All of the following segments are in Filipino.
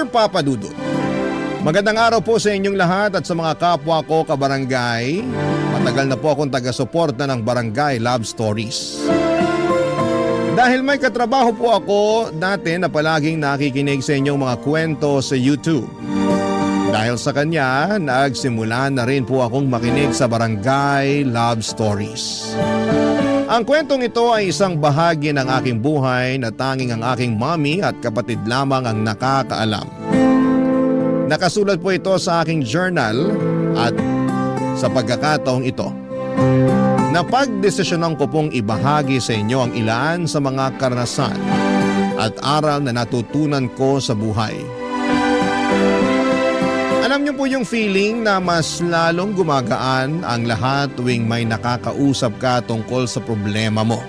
Papa Dudut. Magandang araw po sa inyong lahat at sa mga kapwa ko kabarangay. Matagal na po akong taga-suporta ng Barangay Love Stories. Dahil may katrabaho po ako dati na palaging nakikinig sa inyong mga kwento sa YouTube. Dahil sa kanya, nagsimula na rin po akong makinig sa Barangay Love Stories. Ang kwentong ito ay isang bahagi ng aking buhay na tanging ang aking mommy at kapatid lamang ang nakakaalam. Nakasulat po ito sa aking journal at sa pagkakataong ito, napagdesisyonan ko pong ibahagi sa inyo ang ilan sa mga karanasan at aral na natutunan ko sa buhay. Alam niyo po yung feeling na mas lalong gumagaan ang lahat tuwing may nakakausap ka tungkol sa problema mo.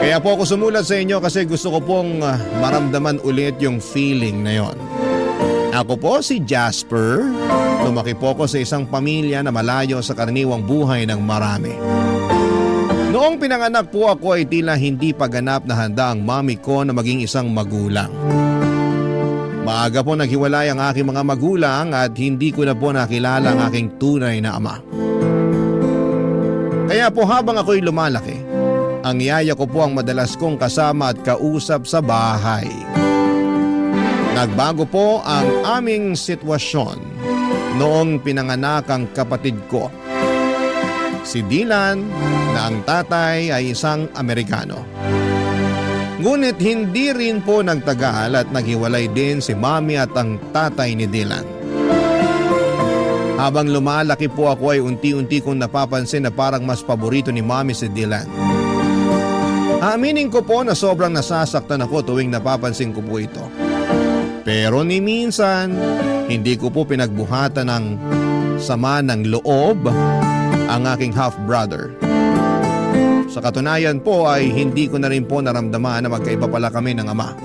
Kaya po ako sumulat sa inyo kasi gusto ko pong maramdaman ulit yung feeling na yon. Ako po si Jasper. Lumaki po ako sa isang pamilya na malayo sa karaniwang buhay ng marami. Noong pinanganak po ako ay tila hindi pa ganap na handa ang mami ko na maging isang magulang. Maaga po naghiwalay ang aking mga magulang at hindi ko na po nakilala ang aking tunay na ama. Kaya po habang ako'y lumalaki, ang yaya ko po ang madalas kong kasama at kausap sa bahay. Nagbago po ang aming sitwasyon noong pinanganak ang kapatid ko, si Dylan, na ang tatay ay isang Amerikano. Ngunit hindi rin po nagtagal at naghiwalay din si mami at ang tatay ni Dylan. Habang lumalaki po ako ay unti-unti kong napapansin na parang mas paborito ni mami si Dylan. Aaminin ko po na sobrang nasasaktan ako tuwing napapansin ko po ito. Pero ni minsan, hindi ko po pinagbuhatan ng sama ng loob ang aking half-brother. Sa katunayan po ay hindi ko na rin po naramdaman na magkaiba pala kami ng ama.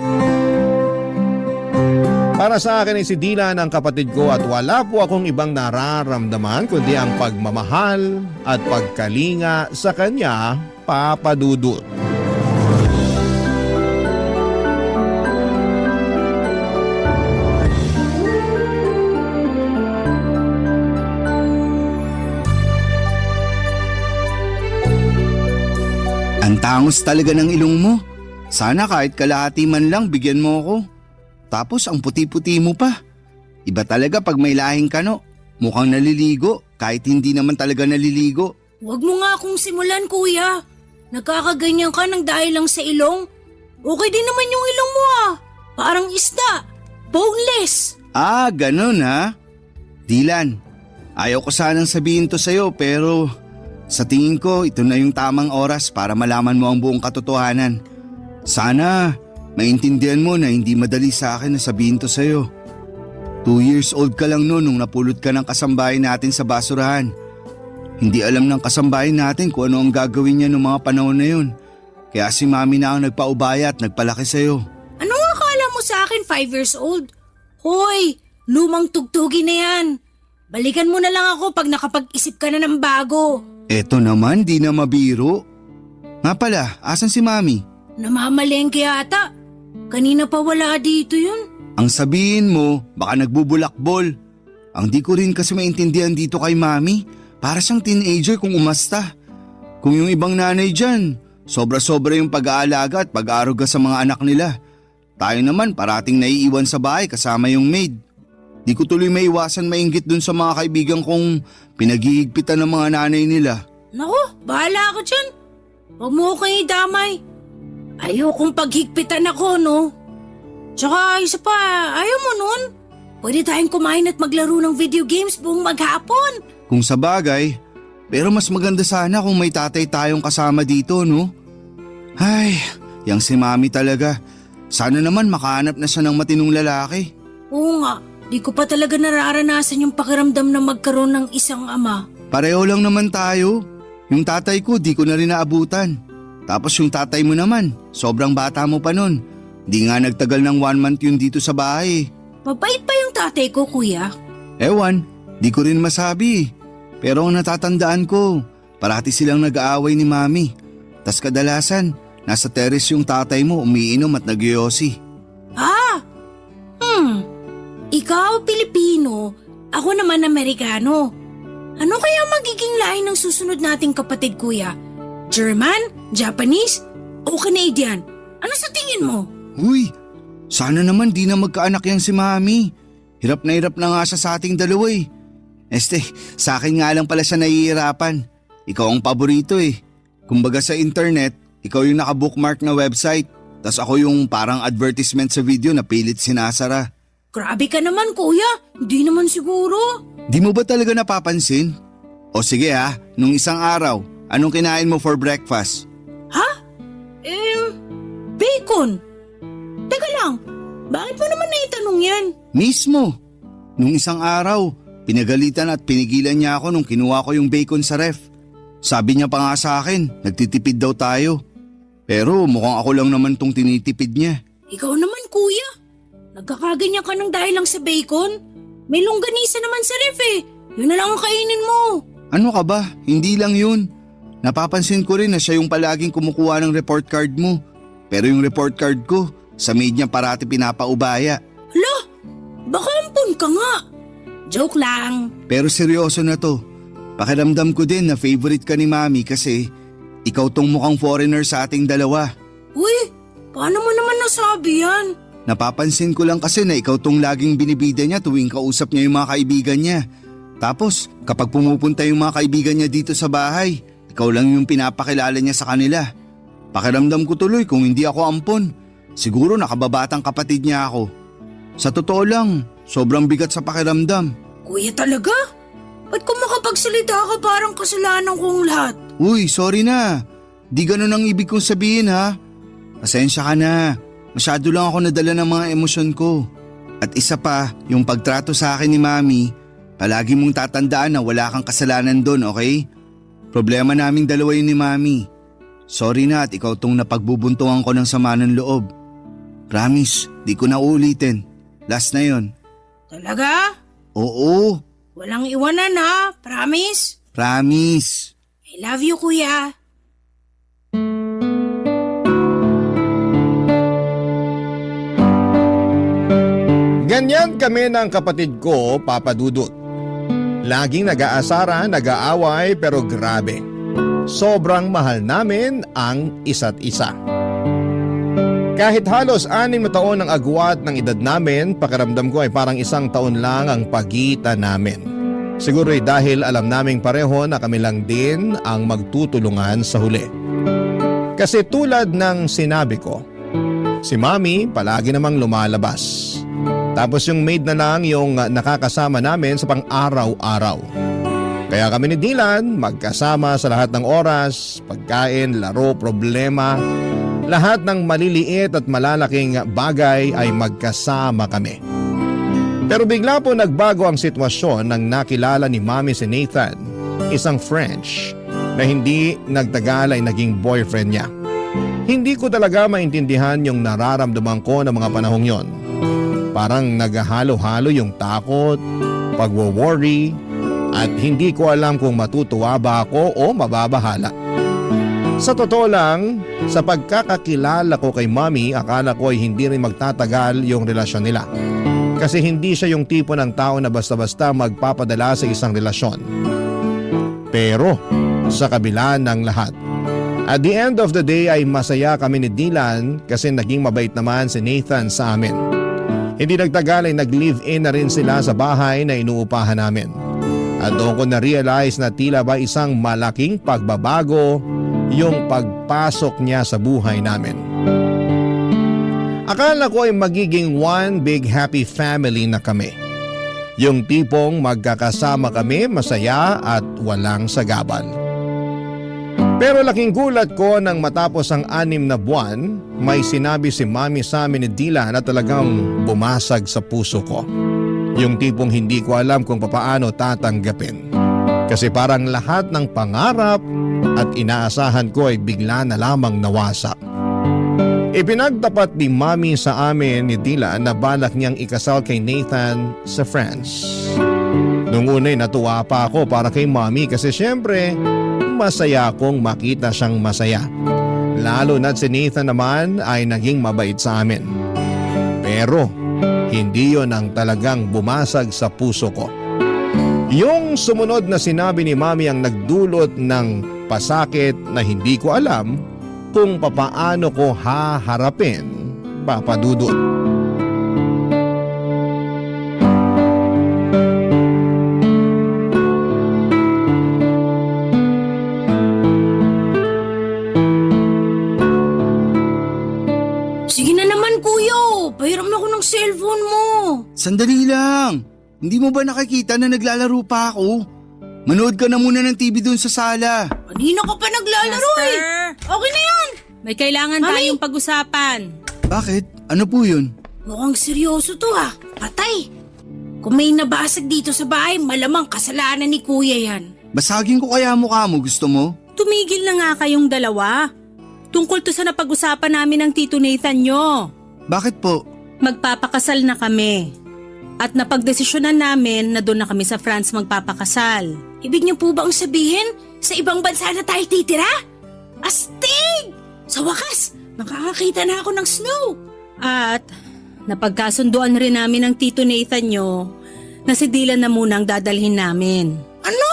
Para sa akin ay si Dylan ang kapatid ko at wala po akong ibang nararamdaman kundi ang pagmamahal at pagkalinga sa kanya, Papa Dudut. Ang tangos talaga ng ilong mo. Sana kahit kalahati man lang bigyan mo ako. Tapos ang puti-puti mo pa. Iba talaga pag may lahing kano. Mukhang naliligo kahit hindi naman talaga naliligo. Huwag mo nga akong simulan, kuya. Nagkakaganyan ka ng dahil lang sa ilong. Okay din naman yung ilong mo ah. Parang isda. Boneless. Ah, ganun ha? Dylan, ayaw ko sanang sabihin to sa'yo pero sa tingin ko ito na yung tamang oras para malaman mo ang buong katotohanan. Sana maintindihan mo na hindi madali sa akin na sabihin to sa'yo. 2 years old ka lang noon nung napulot ka ng kasambahay natin sa basurahan. Hindi alam ng kasambahay natin kung ano ang gagawin niya noong mga panahon na yun. Kaya si mami na ang nagpaubaya at nagpalaki sa'yo. Ano nga akala mo sa akin 5 years old? Hoy, lumang tugtugi na yan. Balikan mo na lang ako pag nakapag-isip ka na ng bago. Eto naman, di na mabiro. Nga pala, asan si mami? Namamalengke ata. Kanina pa wala dito yun. Ang sabihin mo, baka nagbubulakbol. Ang di ko rin kasi maintindihan dito kay mami. Para siyang teenager kung umasta. Kung yung ibang nanay dyan, sobra-sobra yung pag-aalaga at pag-aaruga sa mga anak nila. Tayo naman parating naiiwan sa bahay kasama yung maid. Di ko tuloy maiwasan mainggit dun sa mga kaibigan kong pinag-iigpitan ng mga nanay nila. Naku, bahala ka dyan. Huwag mo kayo damay. Ayokong paghigpitan ako, no? Tsaka isa pa, ayaw mo nun? Pwede tayong kumain at maglaro ng video games buong maghapon. Kung sa bagay, pero mas maganda sana kung may tatay tayong kasama dito, no? Ay, yang si mami talaga. Sana naman makahanap na siya ng matinong lalaki. Oo nga. Di ko pa talaga nararanasan yung pakiramdam na magkaroon ng isang ama. Pareho lang naman tayo. Yung tatay ko di ko na rin naabutan. Tapos yung tatay mo naman, sobrang bata mo pa nun. Di nga nagtagal ng 1 month yun dito sa bahay. Mabait pa yung tatay ko, kuya. Ewan, di ko rin masabi. Pero ang natatandaan ko, parati silang nag-aaway ni mami. Tas kadalasan, nasa terrace yung tatay mo umiinom at nagyoyosi. Ah, Ako naman Amerikano. Ano kaya magiging lahi ng susunod nating kapatid, kuya? German? Japanese? O Canadian? Ano sa tingin mo? Uy, sana naman di na magkaanak yan si Mami. Hirap na nga siya sa ating dalawa eh. Sa akin nga lang pala siya nahihirapan. Ikaw ang paborito eh. Kumbaga sa internet, ikaw yung nakabookmark na website. Tas ako yung parang advertisement sa video na pilit sinasara. Grabe ka naman, kuya. Hindi naman siguro. Di mo ba talaga napapansin? O sige ha, nung isang araw, anong kinain mo for breakfast? Bacon. Teka lang, bakit mo naman naitanong yan? Mismo. Nung isang araw, pinagalitan at pinigilan niya ako nung kinuha ko yung bacon sa ref. Sabi niya pa nga sa akin, nagtitipid daw tayo. Pero mukhang ako lang naman tong tinitipid niya. Ikaw naman, kuya. Nagkakaganyan ka ng dahil lang sa bacon. May longganisa naman sa ref eh. Yun na lang ang kainin mo. Ano ka ba? Hindi lang yun. Napapansin ko rin na siya yung palaging kumukuha ng report card mo. Pero yung report card ko, sa maid niya parati pinapaubaya. Hala, baka ampun ka nga. Joke lang. Pero seryoso na to. Pakiramdam ko din na favorite ka ni Mami kasi ikaw tong mukhang foreigner sa ating dalawa. Uy, paano mo naman nasabi yan? Napapansin ko lang kasi na ikaw tong laging binibida niya tuwing kausap niya yung mga kaibigan niya. Tapos kapag pumupunta yung mga kaibigan niya dito sa bahay, ikaw lang yung pinapakilala niya sa kanila. Pakiramdam ko tuloy kung hindi ako ampon. Siguro nakababatang kapatid niya ako. Sa totoo lang, sobrang bigat sa pakiramdam. Kuya talaga? Ba't kung makapagsalita ka parang kasalanan kong lahat? Uy, sorry na. Di ganun ang ibig kong sabihin ha. Pasensya ka na. Masyado lang ako nadala ng mga emosyon ko. At isa pa, yung pagtrato sa akin ni Mami, palagi mong tatandaan na wala kang kasalanan doon, okay? Problema naming dalawa yun ni Mami. Sorry na at ikaw tong napagbubuntungan ko ng sama ng loob. Promise, di ko na ulitin. Last na yon. Talaga? Oo, Walang iwanan ha? Promise? promise. I love you, kuya. Ganyan kami ng kapatid ko, Papa Dudut. Laging nag-aasara, nag-aaway pero grabe. Sobrang mahal namin ang isa't isa. Kahit halos 6 na taon ang agwat ng edad namin, pakiramdam ko ay parang 1 taon lang ang pagitan namin. Siguro ay dahil alam naming pareho na kami lang din ang magtutulungan sa huli. Kasi tulad ng sinabi ko, si Mami palagi namang lumalabas. Tapos yung maid na lang yung nakakasama namin sa pang-araw-araw. Kaya kami ni Dylan magkasama sa lahat ng oras, pagkain, laro, problema. Lahat ng maliliit at malalaking bagay ay magkasama kami. Pero bigla po nagbago ang sitwasyon nang nakilala ni Mami si Nathan, isang French na hindi nagtagal ay naging boyfriend niya. Hindi ko talaga maintindihan yung nararamdaman ko ng mga panahong yon. Parang naghahalo-halo yung takot, pagwo-worry, at hindi ko alam kung matutuwa ba ako o mababahala. Sa totoo lang, sa pagkakakilala ko kay Mami, akala ko ay hindi rin magtatagal yung relasyon nila. Kasi hindi siya yung tipo ng tao na basta-basta magpapadala sa isang relasyon. Pero sa kabila ng lahat, at the end of the day ay masaya kami ni Dylan kasi naging mabait naman si Nathan sa amin. Hindi nagtagal ay nag-live-in na rin sila sa bahay na inuupahan namin. At doon ko na-realize na tila ba isang malaking pagbabago yung pagpasok niya sa buhay namin. Akala ko ay magiging one big happy family na kami. Yung tipong magkakasama kami masaya at walang sagabal. Pero laking gulat ko nang matapos ang 6 na buwan, may sinabi si Mami sa amin ni Dylan na talagang bumasag sa puso ko. Yung tipong hindi ko alam kung papaano tatanggapin. Kasi parang lahat ng pangarap at inaasahan ko ay bigla na lamang nawasak. Ipinagtapat ni Mami sa amin ni Dylan na balak niyang ikasal kay Nathan sa France. Nung una'y natuwa pa ako para kay Mami kasi syempre masaya akong makita siyang masaya. Lalo na't si Nathan naman ay naging mabait sa amin. Pero hindi yon ang talagang bumasag sa puso ko. Yung sumunod na sinabi ni Mami ang nagdulot ng pasakit na hindi ko alam kung papaano ko haharapin, Papa Dudut. Sige na naman kuya, pahiram na ako ng cellphone mo. Sandali lang. Hindi mo ba nakikita na naglalaro pa ako? Manood ka na muna ng TV doon sa sala. Kanina ka pa naglalaro eh. Okay na yan. May kailangan Mami! tayong pag-usapan. Bakit? Ano po yun? Mukhang seryoso to ah. Patay. Kung may nabasag dito sa bahay, malamang kasalanan ni kuya yan. Basagin ko kaya mukha mo, gusto mo? Tumigil na nga kayong dalawa. Tungkol to sa napag-usapan namin ng Tito Nathan nyo. Bakit po? Magpapakasal na kami. At napagdesisyonan namin na doon na kami sa France magpapakasal. Ibig niyo po bang sabihin, sa ibang bansa na tayo titira? Astig! Sa wakas, makakakita na ako ng snow. At napagkasunduan rin namin ng Tito Nathan nyo na si Dylan na muna ang dadalhin namin. Ano?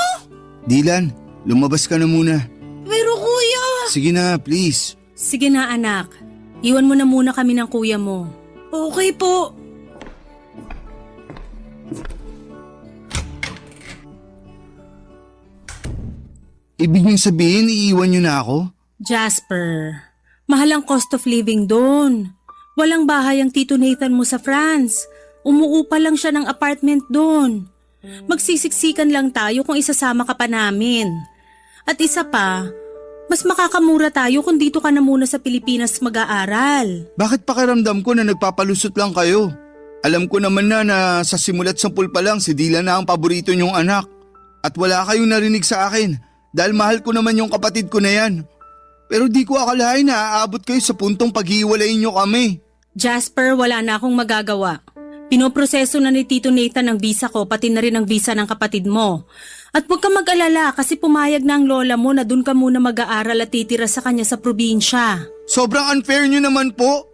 Dylan, lumabas ka na muna. Pero kuya... Sige na, please. Sige na anak, iwan mo na muna kami ng kuya mo. Okay po. Ibig niyong sabihin, iiwan niyo na ako? Jasper, mahal ang cost of living doon. Walang bahay ang Tito Nathan mo sa France. Umuupa lang siya ng apartment doon. Magsisiksikan lang tayo kung isasama ka pa namin. At isa pa, mas makakamura tayo kung dito ka na muna sa Pilipinas mag-aaral. Bakit pakiramdam ko na nagpapalusot lang kayo? Alam ko naman na sa simulat sampul pa lang si Dylan na ang paborito niyong anak. At wala kayong narinig sa akin dahil mahal ko naman yung kapatid ko na yan. Pero di ko akalain na aabot kayo sa puntong paghiwalayin niyo kami. Jasper, wala na akong magagawa. Pinoproseso na ni Tito Nathan ang visa ko pati na rin ang visa ng kapatid mo. At huwag kang mag-alala kasi pumayag na ang lola mo na dun ka muna mag-aaral at titira sa kanya sa probinsya. Sobrang unfair niyo naman po.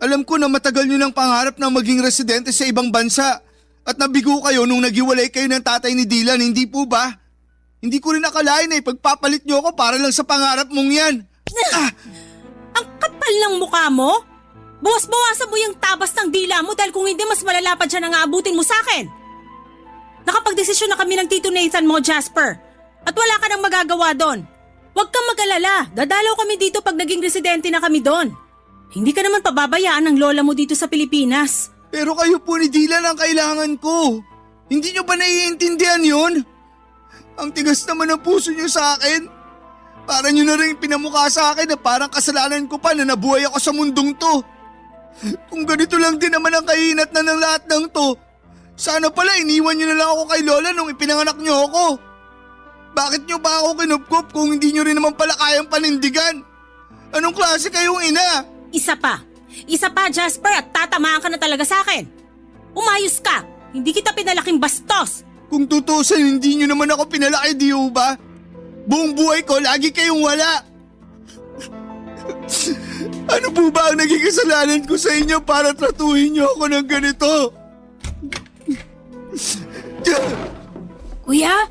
Alam ko na matagal niyo ng pangarap na maging residente sa ibang bansa. At nabigo kayo nung naghiwalay kayo ng tatay ni Dylan, hindi po ba? Hindi ko rin akalain na ipagpapalit niyo ako para lang sa pangarap mong yan. Ang kapal ng mukha mo? Bawas-bawasan mo yung tabas ng dila mo dahil kung hindi mas malalapad siya nang aabutin mo sa akin. Nakapagdesisyon na kami ng Tito Nathan mo, Jasper. At wala ka nang magagawa doon. Huwag kang mag-alala. Dadalaw kami dito pag naging residente na kami doon. Hindi ka naman pababayaan ng lola mo dito sa Pilipinas. Pero kayo po ni Dylan ang kailangan ko. Hindi niyo ba naiintindihan yun? Ang tigas naman ng puso niyo sa akin. Para niyo na rin pinamukha sa akin na parang kasalanan ko pa na nabuhay ako sa mundong to. Kung ganito lang din naman ang kahinat na ng lahat ng to, sana pala iniwan niyo na lang ako kay Lola nung ipinanganak niyo ako. Bakit niyo ba ako kinupkup kung hindi niyo rin naman pala kayang panindigan? Anong klase kayong ina? Isa pa, Jasper, at tatamaan ka na talaga sa akin. Umayos ka. Hindi kita pinalaking bastos. Kung tutusin, hindi niyo naman ako pinalaki, di ba? Buong buhay ko, lagi kayong wala. Ano po ba ang naging kasalanan ko sa inyo para tratuhin niyo ako ng ganito? Kuya?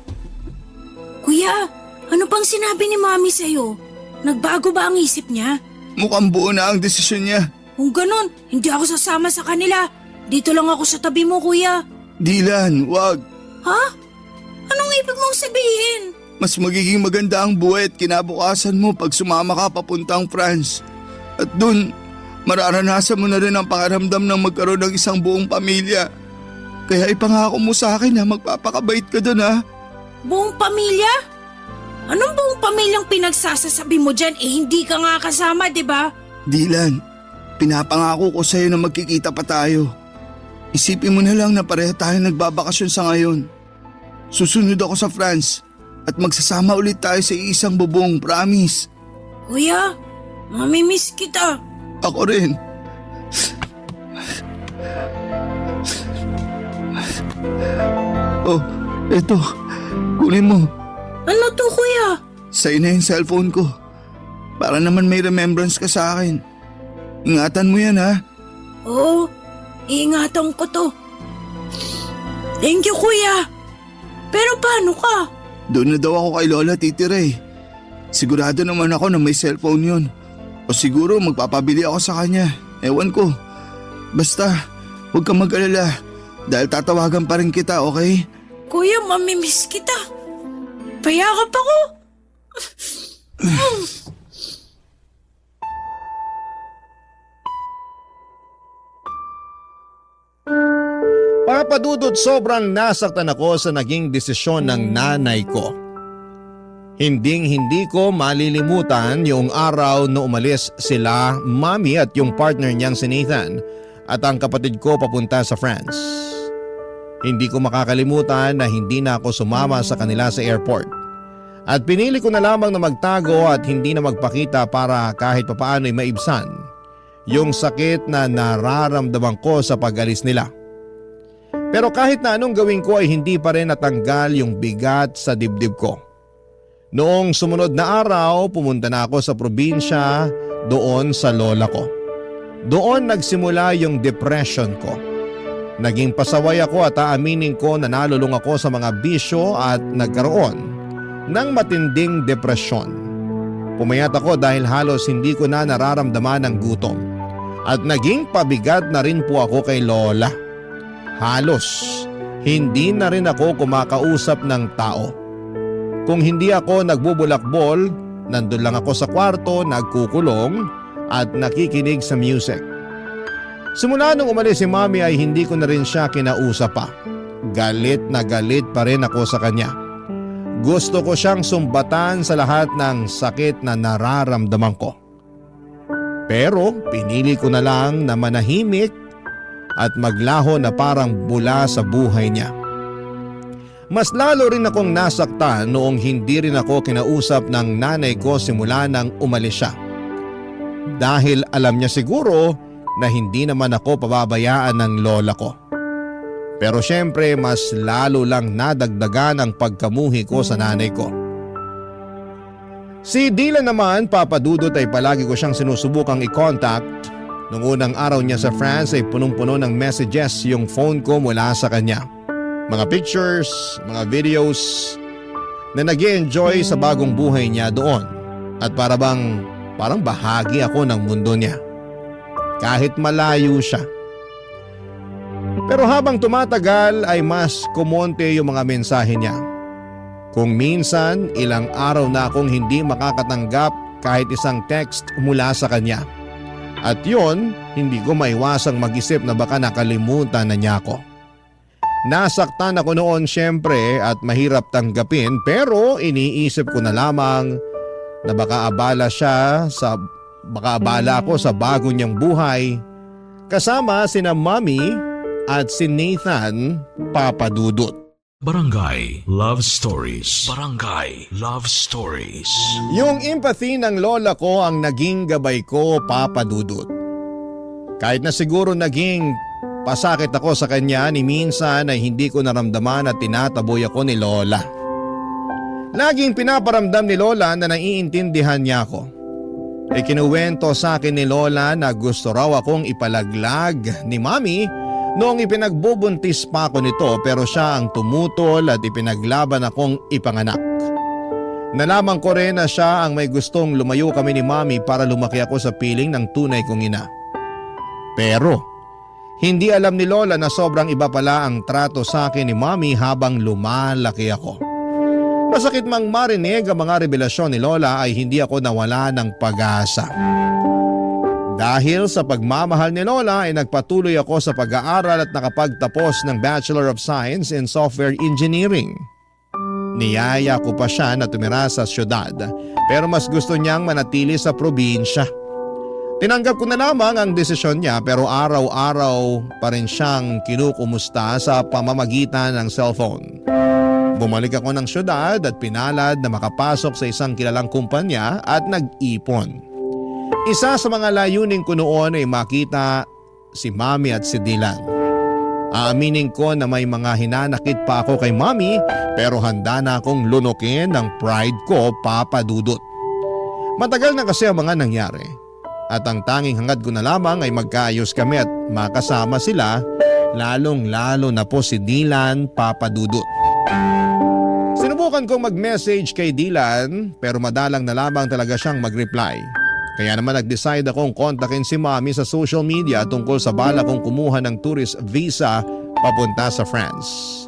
Kuya, ano pang sinabi ni Mami sa'yo? Nagbago ba ang isip niya? Mukhang buo na ang desisyon niya. Kung ganun, hindi ako sasama sa kanila. Dito lang ako sa tabi mo, kuya. Dylan, wag. Ha? Anong ibig mong sabihin? Mas magiging maganda ang buhay at kinabukasan mo pag sumama ka papuntang France. At dun, mararanasan mo na rin ang pakiramdam ng magkaroon ng isang buong pamilya. Kaya ipangako mo sa akin na magpapakabait ka dun, ha? Buong pamilya? Anong buong pamilyang pinagsasasabi mo dyan? Hindi ka nga kasama, di ba? Dylan, pinapangako ko sa'yo na magkikita pa tayo. Isipin mo na lang na pareho tayo nagbabakasyon sa ngayon. Susunod ako sa France at magsasama ulit tayo sa isang bubong, promise. Kuya, mamimiss kita. Ako rin. Oh, eto. Kunin mo. Ano to, kuya? Sa'yo na yung cellphone ko. Para naman may remembrance ka sa akin. Ingatan mo yan, ha? Oo, iingatan ko to. Thank you, kuya. Pero paano ka? Doon na daw ako kay Lola titira eh. Sigurado naman ako na may cellphone yun. O siguro magpapabili ako sa kanya. Ewan ko. Basta, huwag kang mag-alala. Dahil tatawagan pa rin kita, okay? Kuya, mamimiss kita. Payakap ako. Papadudot, sobrang nasaktan ako sa naging desisyon ng nanay ko. Hindi ko malilimutan yung araw na umalis sila, Mami at yung partner niyang si Nathan at ang kapatid ko papunta sa France. Hindi ko makakalimutan na hindi na ako sumama sa kanila sa airport. At pinili ko na lamang na magtago at hindi na magpakita para kahit papaano ay maibsan yung sakit na nararamdaman ko sa pag-alis nila. Pero kahit na anong gawin ko ay hindi pa rin natanggal yung bigat sa dibdib ko. Noong sumunod na araw, pumunta na ako sa probinsya doon sa lola ko. Doon nagsimula yung depression ko. Naging pasaway ako at aaminin ko na nalulung ako sa mga bisyo at nagkaroon ng matinding depresyon. Pumayat ako dahil halos hindi ko na nararamdaman ang gutom. At naging pabigat na rin po ako kay lola. Halos hindi na rin ako kumakausap ng tao. Kung hindi ako nagbubulakbol, nandun lang ako sa kwarto, nagkukulong at nakikinig sa music. Simula nung umalis si Mami ay hindi ko na rin siya kinausap pa. Galit na galit pa rin ako sa kanya. Gusto ko siyang sumbatan sa lahat ng sakit na nararamdaman ko. Pero pinili ko na lang na manahimik at maglaho na parang bula sa buhay niya. Mas lalo rin akong nasaktan noong hindi rin ako kinausap ng nanay ko simula nang umalis siya. Dahil alam niya siguro na hindi naman ako pababayaan ng lola ko. Pero syempre mas lalo lang nadagdagan ang pagkamuhi ko sa nanay ko. Si Dylan naman, papadudot, ay palagi ko siyang sinusubukang i-contact. Nung unang araw niya sa France ay punong-puno ng messages yung phone ko mula sa kanya. Mga pictures, mga videos na nag-i-enjoy sa bagong buhay niya doon. At parang bahagi ako ng mundo niya. Kahit malayo siya. Pero habang tumatagal ay mas kumonte yung mga mensahe niya. Kung minsan ilang araw na akong hindi makakatanggap kahit isang text mula sa kanya. At yun, hindi ko maiwasang mag-isip na baka nakalimutan na niya ako. Nasaktan ako noon syempre at mahirap tanggapin, pero iniisip ko na lamang na baka abala ako sa bago niyang buhay kasama sina Mami at si Nathan, papadudot. Barangay Love Stories. Barangay Love Stories. Yung empathy ng lola ko ang naging gabay ko, papadudot. Kahit na siguro naging pasakit ako sa kanya, ni minsan ay hindi ko naramdaman at tinataboy ako ni lola. Laging pinaparamdam ni lola na naiintindihan niya ako. Ikinuwento sa akin ni lola na gusto raw akong ipalaglag ni Mami noong ipinagbubuntis pa ako nito, pero siya ang tumutol at ipinaglaban akong ipanganak. Nalaman ko rin na siya ang may gustong lumayo kami ni Mami para lumaki ako sa piling ng tunay kong ina. Pero hindi alam ni lola na sobrang iba pala ang trato sa akin ni Mami habang lumalaki ako. Masakit mang marinig ang mga revelasyon ni lola ay hindi ako nawala ng pag-asa. Dahil sa pagmamahal ni lola ay nagpatuloy ako sa pag-aaral at nakapagtapos ng Bachelor of Science in Software Engineering. Niyaya ko pa siya na tumira sa syudad, pero mas gusto niyang manatili sa probinsya. Tinanggap ko na lamang ang desisyon niya, pero araw-araw pa rin siyang kinukumusta sa pamamagitan ng cellphone. Bumalik ako ng syudad at pinalad na makapasok sa isang kilalang kumpanya at nag-ipon. Isa sa mga layunin ko noon ay makita si Mami at si Dylan. Aaminin ko na may mga hinanakit pa ako kay Mami, pero handa na akong lunukin ng pride ko, papadudot. Matagal na kasi ang mga nangyari at ang tanging hangad ko na lamang ay magkaayos kami at makasama sila, lalong-lalo na po si Dylan, papadudot. Sinubukan kong mag-message kay Dylan pero madalang na lamang talaga siyang mag-reply. Kaya naman nag-decide akong kontakin si Mommy sa social media tungkol sa bala kong kumuha ng tourist visa papunta sa France.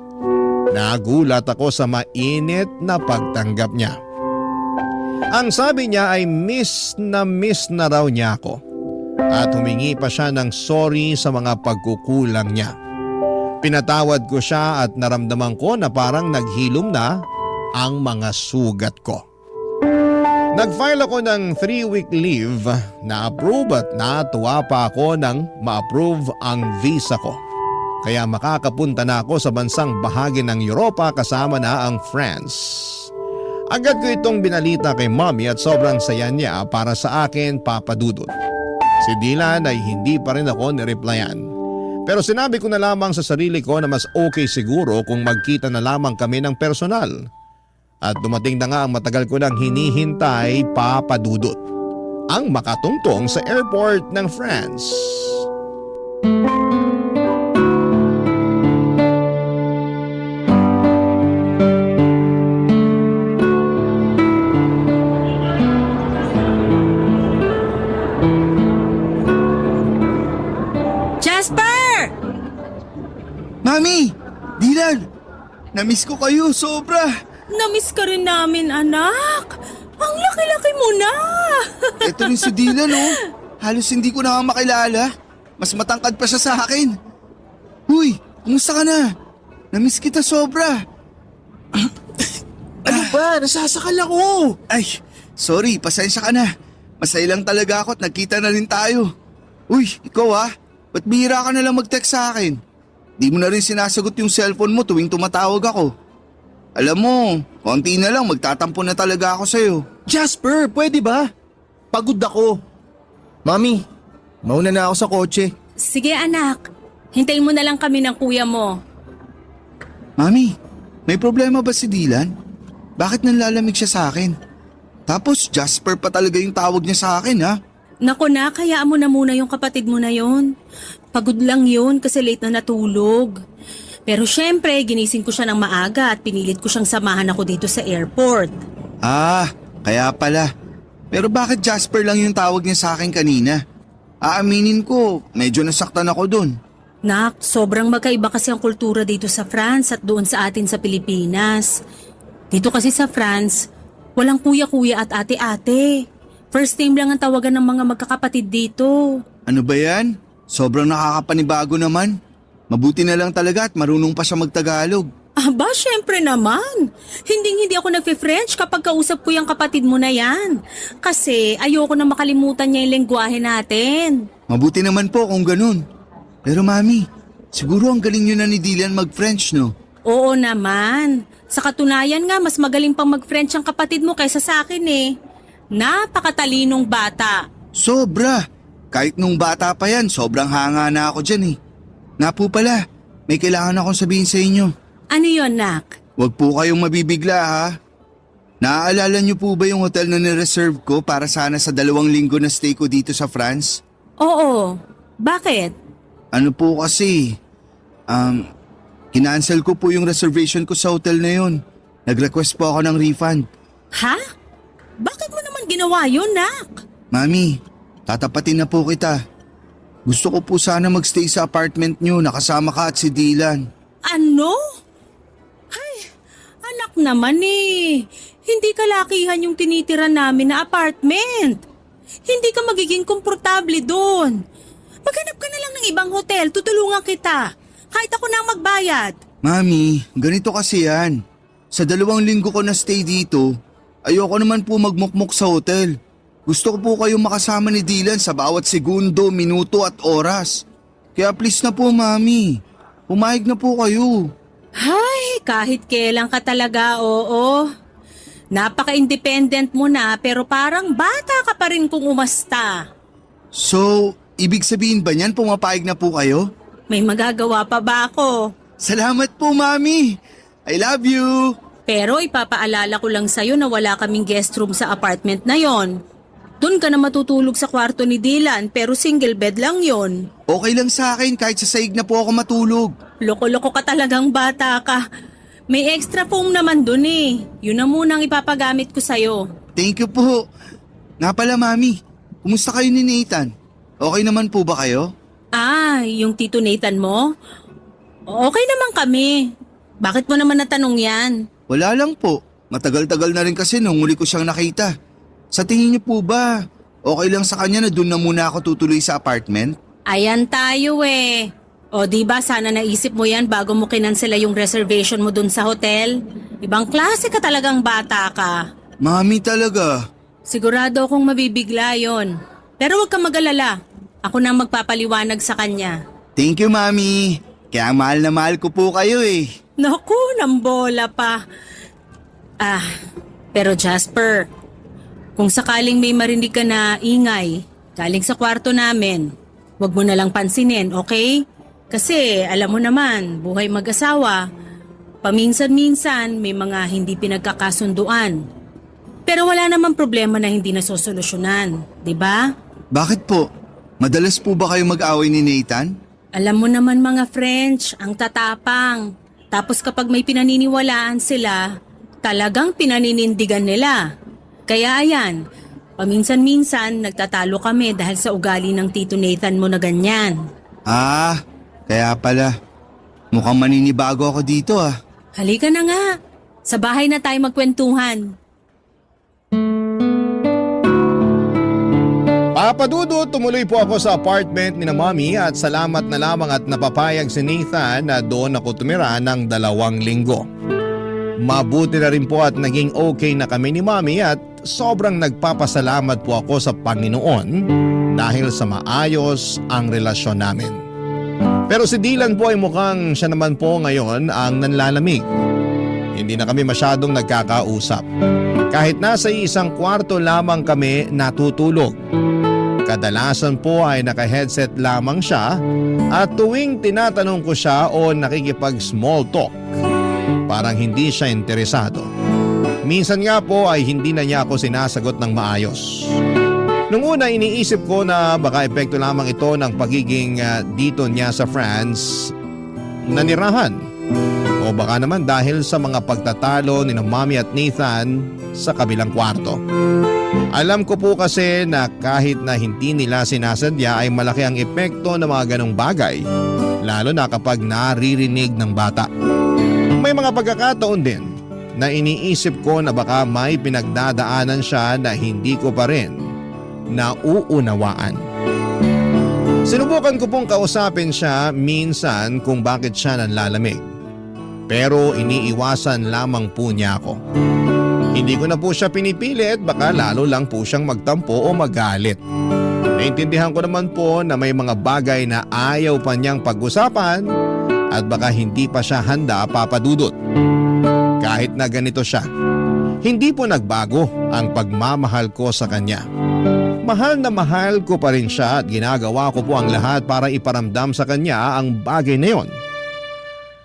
Nagulat ako sa mainit na pagtanggap niya. Ang sabi niya ay miss na raw niya ako at humingi pa siya ng sorry sa mga pagkukulang niya. Pinatawad ko siya at naramdaman ko na parang naghilom na ang mga sugat ko. Nag-file ako ng 3-week leave na approve at natuwa pa ako nang ma-approve ang visa ko. Kaya makakapunta na ako sa bansang bahagi ng Europa kasama na ang France. Agad ko itong binalita kay Mommy at sobrang saya niya para sa akin, Papa Dudut. Si Dylan ay hindi pa rin ako nireplyan. Pero sinabi ko na lamang sa sarili ko na mas okay siguro kung magkita na lamang kami ng personal. At dumating na nga ang matagal ko nang hinihintay, Papa Dudut. Ang makatungtong sa airport ng France. Jasper! Mami! Dylan! Namiss ko kayo, sobra! Namiss ka rin namin, anak. Ang laki-laki mo na. Ito rin si Dylan, oh. Halos hindi ko na nga makilala. Mas matangkad pa siya sa akin. Uy, kumusta ka na? Namiss kita sobra. Ano ba? Nasasakal ako! Ay, sorry, pasensya ka na. Masaya lang talaga ako at nagkita na rin tayo. Uy, ikaw ba't bihira ka na lang mag-text sa akin? Di mo na rin sinasagot yung cellphone mo tuwing tumatawag ako. Alam mo, konti na lang magtatampo na talaga ako sa'yo. Jasper, pwede ba? Pagod ako. Mami, mauna na ako sa kotse. Sige anak, hintayin mo na lang kami ng kuya mo. Mami, may problema ba si Dylan? Bakit nanlalamig siya sa akin? Tapos Jasper pa talaga yung tawag niya sa akin Naku na, kayaan mo na muna yung kapatid mo na yon. Pagod lang yun kasi late na natulog. Pero syempre, ginising ko siya ng maaga at pinilit ko siyang samahan ako dito sa airport. Kaya pala. Pero bakit Jasper lang yung tawag niya sa akin kanina? Aaminin ko, medyo nasaktan ako dun. Nak, sobrang magkaiba kasi ang kultura dito sa France at doon sa atin sa Pilipinas. Dito kasi sa France, walang kuya-kuya at ate-ate. First name lang ang tawagan ng mga magkakapatid dito. Ano ba yan? Sobrang nakakapanibago naman. Mabuti na lang talaga at marunong pa siya magtagalog. Aba, syempre naman. Hindi ako nagfe-French kapag kausap ko yung kapatid mo na yan. Kasi ayoko na makalimutan niya yung lengguwahe natin. Mabuti naman po kung ganun. Pero mami, siguro ang galing nyo na ni Dylan mag-French, no? Oo naman. Sa katunayan nga, mas magaling pang mag-French ang kapatid mo kaysa sa akin Napakatalinong bata. Sobra! Kahit nung bata pa yan, sobrang hanga na ako dyan Nga po pala, may kailangan akong sabihin sa inyo. Ano yon, Nak? Huwag po kayong mabibigla Naaalala niyo po ba yung hotel na nireserve ko para sana sa 2 linggo na stay ko dito sa France? Oo. Bakit? Ano po kasi, kinancel ko po yung reservation ko sa hotel na yun. Nag-request po ako ng refund. Ha? Bakit mo naman ginawa yun, Nak? Mami, tatapatin na po kita. Gusto ko po sana magstay sa apartment niyo nakasama ka at si Dylan. Ano? Ay, anak naman Hindi kalakihan yung tinitira namin na apartment. Hindi ka magiging komportable doon. Maghanap ka na lang ng ibang hotel, tutulungan kita. Kahit ako na ang magbayad. Mami, ganito kasi yan. Sa 2 linggo ko na stay dito, ayoko naman po magmukmuk sa hotel. Gusto ko po kayong makasama ni Dylan sa bawat segundo, minuto at oras. Kaya please na po, Mami. Pumayag na po kayo. Ay, kahit kailan ka talaga, oo. Napaka-independent mo na pero parang bata ka pa rin kung umasta. So, ibig sabihin ba niyan pumapayag na po kayo? May magagawa pa ba ako? Salamat po, Mami. I love you. Pero ipapaalala ko lang sa'yo na wala kaming guest room sa apartment na yon. Doon ka na matutulog sa kwarto ni Dylan pero single bed lang yon. Okay lang sa akin kahit sa saig na po ako matulog. Loko-loko ka talagang bata ka. May extra foam naman dun eh. Yun na munang ipapagamit ko sa'yo. Thank you po. Nga pala, Mami. Kumusta kayo ni Nathan? Okay naman po ba kayo? Yung Tito Nathan mo? Okay naman kami. Bakit mo naman natanong yan? Wala lang po. Matagal-tagal na rin kasi nung huli ko siyang nakita. Sa tingin niyo po ba, okay lang sa kanya na doon na muna ako tutuloy sa apartment? Ayan tayo eh. O di ba sana naisip mo yan bago mo kinansela yung reservation mo dun sa hotel? Ibang klase ka talagang bata ka. Mami talaga. Sigurado akong mabibigla yon. Pero huwag kang mag-alala. Ako na magpapaliwanag sa kanya. Thank you, Mami. Kaya mahal na mahal ko po kayo eh. Naku, nambola pa. Pero Jasper, kung sakaling may marinig ka na ingay galing sa kwarto namin, huwag mo na lang pansinin, okay? Kasi alam mo naman, buhay mag-asawa, paminsan-minsan may mga hindi pinagkakasunduan. Pero wala namang problema na hindi nasosolusyonan, di ba? Bakit po? Madalas po ba kayo mag-away ni Nathan? Alam mo naman mga French, ang tatapang. Tapos kapag may pinaniniwalaan sila, talagang pinaninindigan nila. Kaya ayan, paminsan-minsan nagtatalo kami dahil sa ugali ng Tito Nathan mo na ganyan. Kaya pala. Mukhang maninibago ako dito ah. Halika na nga, sa bahay na tayo magkwentuhan. Papadudot, tumuloy po ako sa apartment ni na Mommy at salamat na lamang at napapayag si Nathan na doon ako tumira ng 2 linggo. Mabuti na rin po at naging okay na kami ni Mommy at sobrang nagpapasalamat po ako sa Panginoon dahil sa maayos ang relasyon namin. Pero si Dylan po ay mukhang siya naman po ngayon ang nanlalamig. Hindi na kami masyadong nagkakausap. Kahit nasa isang kwarto lamang kami natutulog. Kadalasan po ay naka-headset lamang siya at tuwing tinatanong ko siya o nakikipag-small talk, parang hindi siya interesado. Minsan nga po ay hindi na niya ako sinasagot ng maayos. Nung una iniisip ko na baka epekto lamang ito ng pagiging dito niya sa France nanirahan. O baka naman dahil sa mga pagtatalo ni Mommy at Nathan sa kabilang kwarto. Alam ko po kasi na kahit na hindi nila sinasadya ay malaki ang epekto ng mga ganong bagay, lalo na kapag naririnig ng bata. May mga pagkakataon din na iniisip ko na baka may pinagdadaanan siya na hindi ko pa rin nauunawaan. Sinubukan ko pong kausapin siya minsan kung bakit siya nanlalamig. Pero iniiwasan lamang po niya ako. Hindi ko na po siya pinipilit, baka lalo lang po siyang magtampo o magalit. Naintindihan ko naman po na may mga bagay na ayaw pa niyang pag-usapan at baka hindi pa siya handa papadudot. Kahit na ganito siya, hindi po nagbago ang pagmamahal ko sa kanya. Mahal na mahal ko pa rin siya at ginagawa ko po ang lahat para iparamdam sa kanya ang bagay na yon.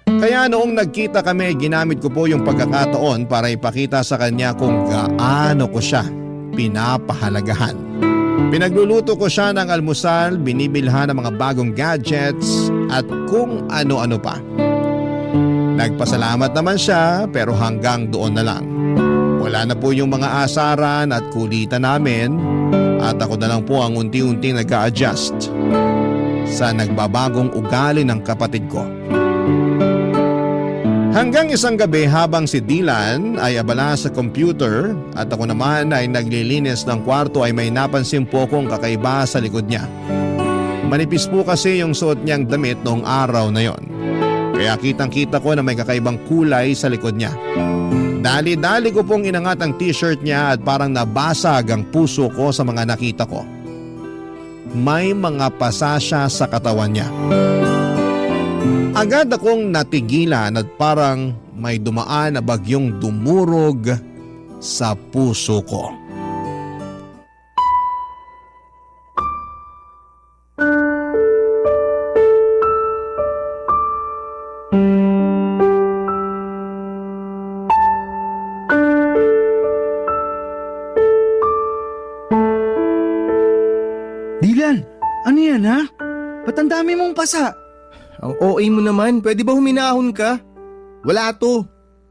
Kaya noong nagkita kami, ginamit ko po yung pagkakataon para ipakita sa kanya kung gaano ko siya pinapahalagahan. Pinagluluto ko siya ng almusal, binibilhan ng mga bagong gadgets at kung ano-ano pa. Nagpasalamat naman siya pero hanggang doon na lang. Wala na po yung mga asaran at kulitan namin at ako na lang po ang unti-unting nag-a-adjust sa nagbabagong ugali ng kapatid ko. Hanggang isang gabi habang si Dylan ay abala sa computer at ako naman ay naglilinis ng kwarto ay may napansin po kong kakaiba sa likod niya. Manipis po kasi yung suot niyang damit noong araw na yon. Kaya kitang-kita ko na may kakaibang kulay sa likod niya. Dali-dali ko pong inangat ang t-shirt niya at parang nabasag ang puso ko sa mga nakita ko. May mga pasa siya sa katawan niya. Agad akong natigilan at parang may dumaan na bagyong dumurog sa puso ko. Dylan, ano yan ha? Ba't ang dami mong pasa? Ang OA mo naman, pwede ba huminahon ka? Wala to.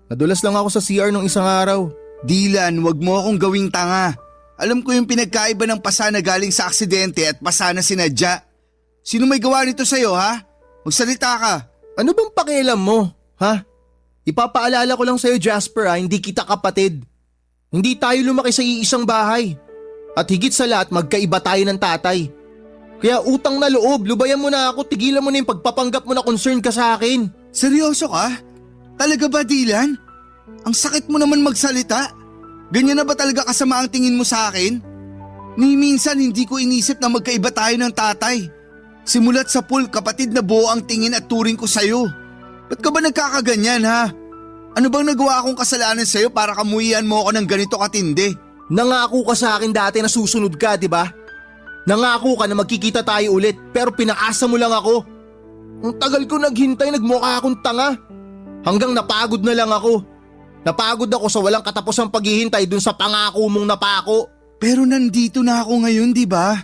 Nadulas lang ako sa CR nung isang araw. Dylan, wag mo akong gawing tanga. Alam ko yung pinagkaiba ng pasa na galing sa aksidente at pasa na sinadya. Sino may gawa nito sa'yo, ha? Magsalita ka. Ano bang pakialam mo, ha? Ipapaalala ko lang sa'yo, Jasper, hindi kita kapatid. Hindi tayo lumaki sa iisang bahay. At higit sa lahat, magkaiba tayo ng tatay. Kaya utang na loob, lubayan mo na ako, tigilan mo na yung pagpapanggap mo na concern ka sa akin. Seryoso ka? Talaga ba, Dylan? Ang sakit mo naman magsalita. Ganyan na ba talaga kasama ang tingin mo sa akin? Ni minsan hindi ko inisip na magkaiba tayo ng tatay. Simulat sa pool, kapatid na buo ang tingin at turing ko sa'yo. Ba't ka ba nagkakaganyan, ha? Ano bang nagawa akong kasalanan sa'yo para kamuhian mo ako ng ganito katindi? Nangako ka sa akin dati na susunod ka, di ba? Nangako ka na magkikita tayo ulit pero pinaasa mo lang ako. Ang tagal ko naghintay, nagmukha akong tanga. Hanggang napagod na lang ako. Napagod ako sa walang katapusang paghihintay dun sa pangako mong napako. Pero nandito na ako ngayon, di ba?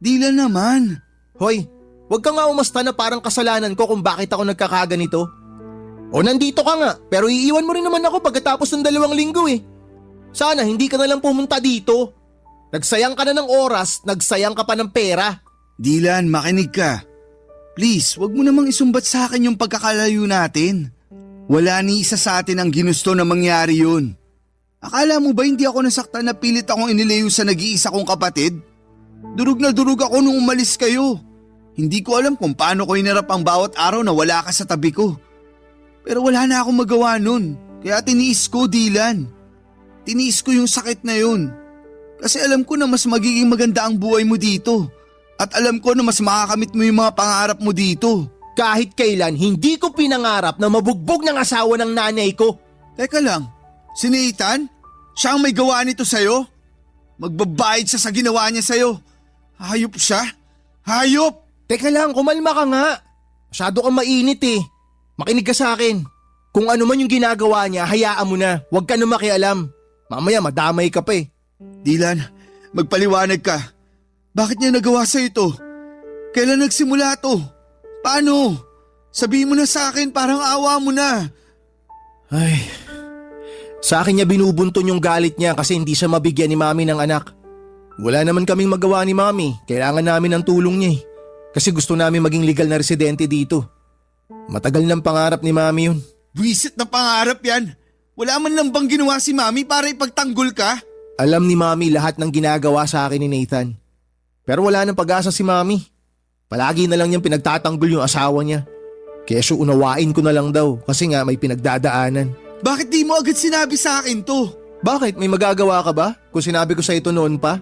Dylan naman. Hoy, wag ka nga umasta na parang kasalanan ko kung bakit ako nagkakaganito. O nandito ka nga, pero iiwan mo rin naman ako pagkatapos ng 2 linggo eh. Sana hindi ka na lang pumunta dito. Nagsayang ka na ng oras, nagsayang ka pa ng pera. Dylan, makinig ka. Please, wag mo namang isumbat sa akin yung pagkakalayo natin. Wala ni isa sa atin ang ginusto na mangyari yun. Akala mo ba hindi ako nasaktan na pilit akong inilayo sa nag-iisa kong kapatid? Durog na durog ako nung umalis kayo. Hindi ko alam kung paano ko hinarap ang bawat araw na wala ka sa tabi ko. Pero wala na akong magawa nun. Kaya tiniis ko, Dylan. Tiniis ko yung sakit na yun. Kasi alam ko na mas magiging maganda ang buhay mo dito. At alam ko na mas makakamit mo yung mga pangarap mo dito. Kahit kailan, hindi ko pinangarap na mabugbog ng asawa ng nanay ko. Teka lang, si Nathan? Siya ang may gawa nito sa'yo? Magbabayad siya sa ginawa niya sa'yo. Hayop siya? Hayop! Teka lang, kumalma ka nga. Masyado kang mainit eh. Makinig ka sa akin. Kung ano man yung ginagawa niya, hayaan mo na. Huwag ka na makialam. Mamaya madamay ka pa eh. Dylan, magpaliwanag ka. Bakit niya nagawa sa'yo ito? Kailan nagsimula to? Paano? Sabihin mo na sa akin, parang awa mo na. Ay, sa akin niya binubunton yung galit niya kasi hindi siya mabigyan ni Mami ng anak. Wala naman kaming magawa ni Mami. Kailangan namin ng tulong niya eh. Kasi gusto namin maging legal na residente dito. Matagal ng pangarap ni Mami yun. Buwisit na pangarap yan. Wala man lang bang ginawa si Mami para ipagtanggol ka? Alam ni Mami lahat ng ginagawa sa akin ni Nathan. Pero wala nang pag-asa si Mami. Palagi na lang niyang pinagtatanggol yung asawa niya. Kesyo unawain ko na lang daw kasi nga may pinagdadaanan. Bakit di mo agad sinabi sa akin to? Bakit? May magagawa ka ba? Kung sinabi ko sa ito noon pa?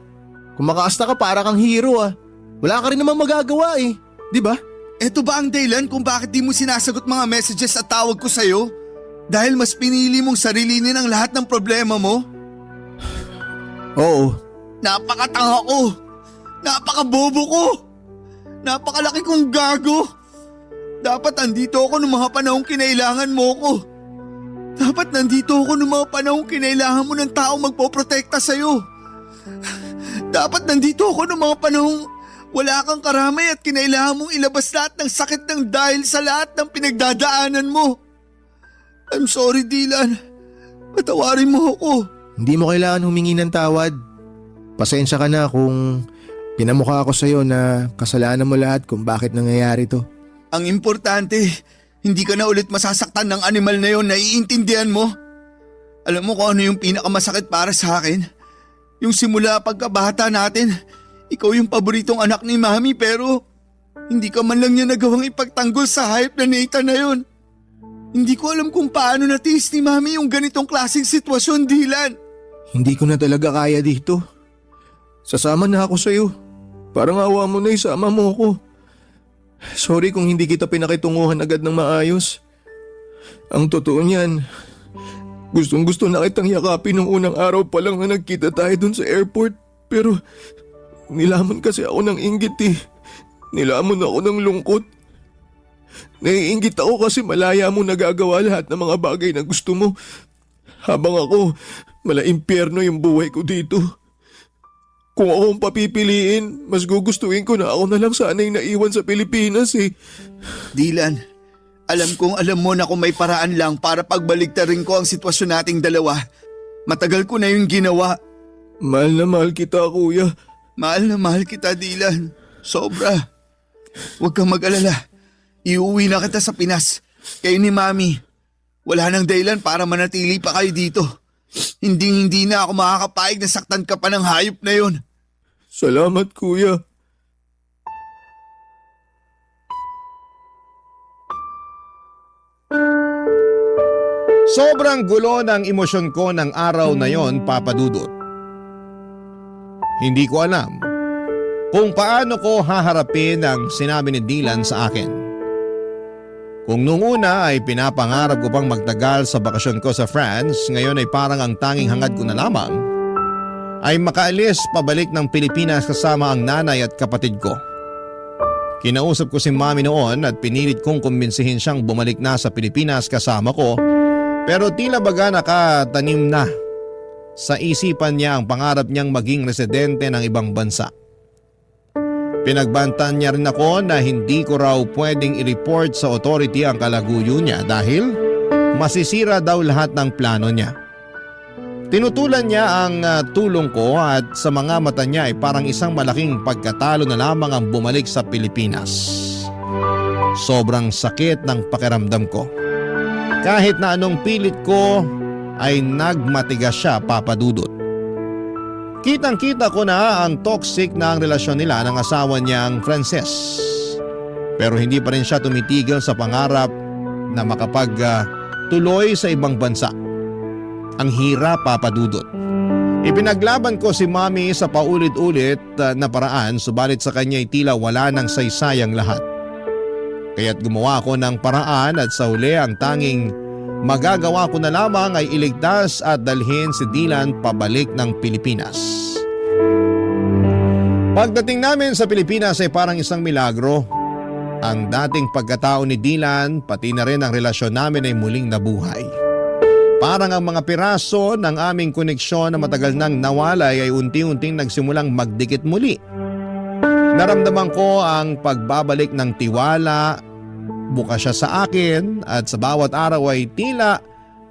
Kung makaasta ka para kang hero ah. Wala ka rin namang magagawa eh. Di ba? Eto ba ang dahilan kung bakit di mo sinasagot mga messages at tawag ko sa'yo? Dahil mas pinili mong sarilinin ang lahat ng problema mo? Oo. Napakatanga ko! Napakabobo ko! Napakalaki kong gago! Dapat andito ako noong mga panahong kinailangan mo ko. Dapat nandito ako noong mga panahong kinailangan mo ng taong magpoprotekta sa'yo. Dapat nandito ako noong mga panahong wala kang karamay at kinailangan mong ilabas lahat ng sakit ng dahil sa lahat ng pinagdadaanan mo. I'm sorry, Dylan. Patawarin mo ako. Hindi mo kailangan humingi ng tawad. Pasensya ka na kung pinamukha ako sa'yo na kasalanan mo lahat kung bakit nangyayari to. Ang importante, hindi ka na ulit masasaktan ng animal na yon, naiintindihan mo? Alam mo kung ano yung pinakamasakit para sa akin? Yung simula pagkabata natin, ikaw yung paboritong anak ni Mami pero hindi ka man lang niya nagawang ipagtanggol sa hype na Nathan na yon. Hindi ko alam kung paano natiis ni Mami yung ganitong klaseng sitwasyon, Dylan. Hindi ko na talaga kaya dito. Sasama na ako sa'yo. Parang awa mo na isama mo ko. Sorry kung hindi kita pinakitunguhan agad ng maayos. Ang totoo niyan, gustong gusto na kitang yakapin nung unang araw pa lang na nagkita tayo dun sa airport. Pero nilamon kasi ako ng inggit eh. Nilamon ako ng lungkot. Naiinggit ako kasi malaya mo nagagawa lahat ng mga bagay na gusto mo. Habang ako, mala-impyerno yung buhay ko dito. Kung ako ang papipiliin, mas gugustuhin ko na ako na lang sana yung naiwan sa Pilipinas eh. Dylan, Alam kong alam mo na kung may paraan lang para pagbaligtarin ko ang sitwasyon nating dalawa. Matagal ko na yung ginawa. Mahal na mahal kita, kuya. Mahal na mahal kita, Dylan. Sobra. Huwag kang mag-alala. Iuwi na kita sa Pinas. Kayo ni Mami. Wala nang dahilan para manatili pa kayo dito. Hindi na ako makakapayag na saktan ka pa ng hayop na yon. Salamat, kuya. Sobrang gulo ng emosyon ko ng araw na yon, Papa Dudut. Hindi ko alam kung paano ko haharapin ang sinabi ni Dylan sa akin. Kung nung una ay pinapangarap ko pang magtagal sa bakasyon ko sa France, ngayon ay parang ang tanging hangad ko na lamang ay makaalis pabalik ng Pilipinas kasama ang nanay at kapatid ko. Kinausap ko si Mami noon at pinilit kong kumbinsihin siyang bumalik na sa Pilipinas kasama ko, pero tila baga nakatanim na sa isipan niya ang pangarap niyang maging residente ng ibang bansa. Pinagbantaan niya rin ako na hindi ko raw pwedeng i-report sa authority ang kalaguyo niya dahil masisira daw lahat ng plano niya. Tinutulan niya ang tulong ko at sa mga mata niya ay parang isang malaking pagkatalo na lamang ang bumalik sa Pilipinas. Sobrang sakit ng pakiramdam ko. Kahit na anong pilit ko ay nagmatigas siya, Papa Dudut. Kitang-kita ko na ang toxic na ang relasyon nila ng asawa niyang Frances. Pero hindi pa rin siya tumitigil sa pangarap na makapagtuloy sa ibang bansa. Ang hirap, Papa Dudut. Ipinaglaban ko si Mami sa paulit-ulit na paraan, subalit sa kanya ay tila wala nang saysayang lahat. Kaya't gumawa ako ng paraan at sa huli ang tanging magagawa ko na lamang ay iligtas at dalhin si Dylan pabalik ng Pilipinas. Pagdating namin sa Pilipinas ay parang isang milagro. Ang dating pagkatao ni Dylan pati na rin ang relasyon namin ay muling nabuhay. Parang ang mga piraso ng aming koneksyon na matagal nang nawalay ay unti-unting nagsimulang magdikit muli. Naramdaman ko ang pagbabalik ng tiwala, bukas siya sa akin at sa bawat araw ay tila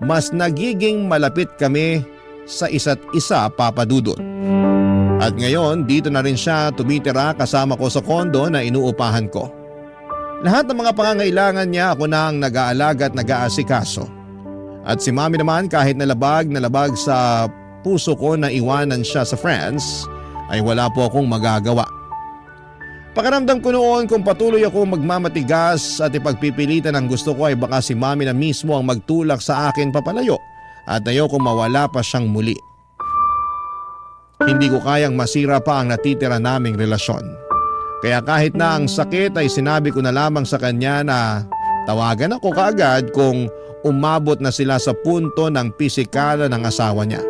mas nagiging malapit kami sa isa't isa, Papa Dudut. At ngayon dito na rin siya tumitira kasama ko sa kondo na inuupahan ko. Lahat ng mga pangangailangan niya ako na ang nag-aalaga at nag-aasikaso. At si Mami naman kahit nalabag sa puso ko na iwanan siya sa France ay wala po akong magagawa. Pakiramdam ko noon kung patuloy ako magmamatigas at ipagpipilitan ang gusto ko ay baka si Mami na mismo ang magtulak sa akin papalayo at ayoko mawala pa siyang muli. Hindi ko kayang masira pa ang natitira naming relasyon. Kaya kahit na ang sakit ay sinabi ko na lamang sa kanya na tawagan ako kaagad kung umabot na sila sa punto ng pisikala ng asawa niya.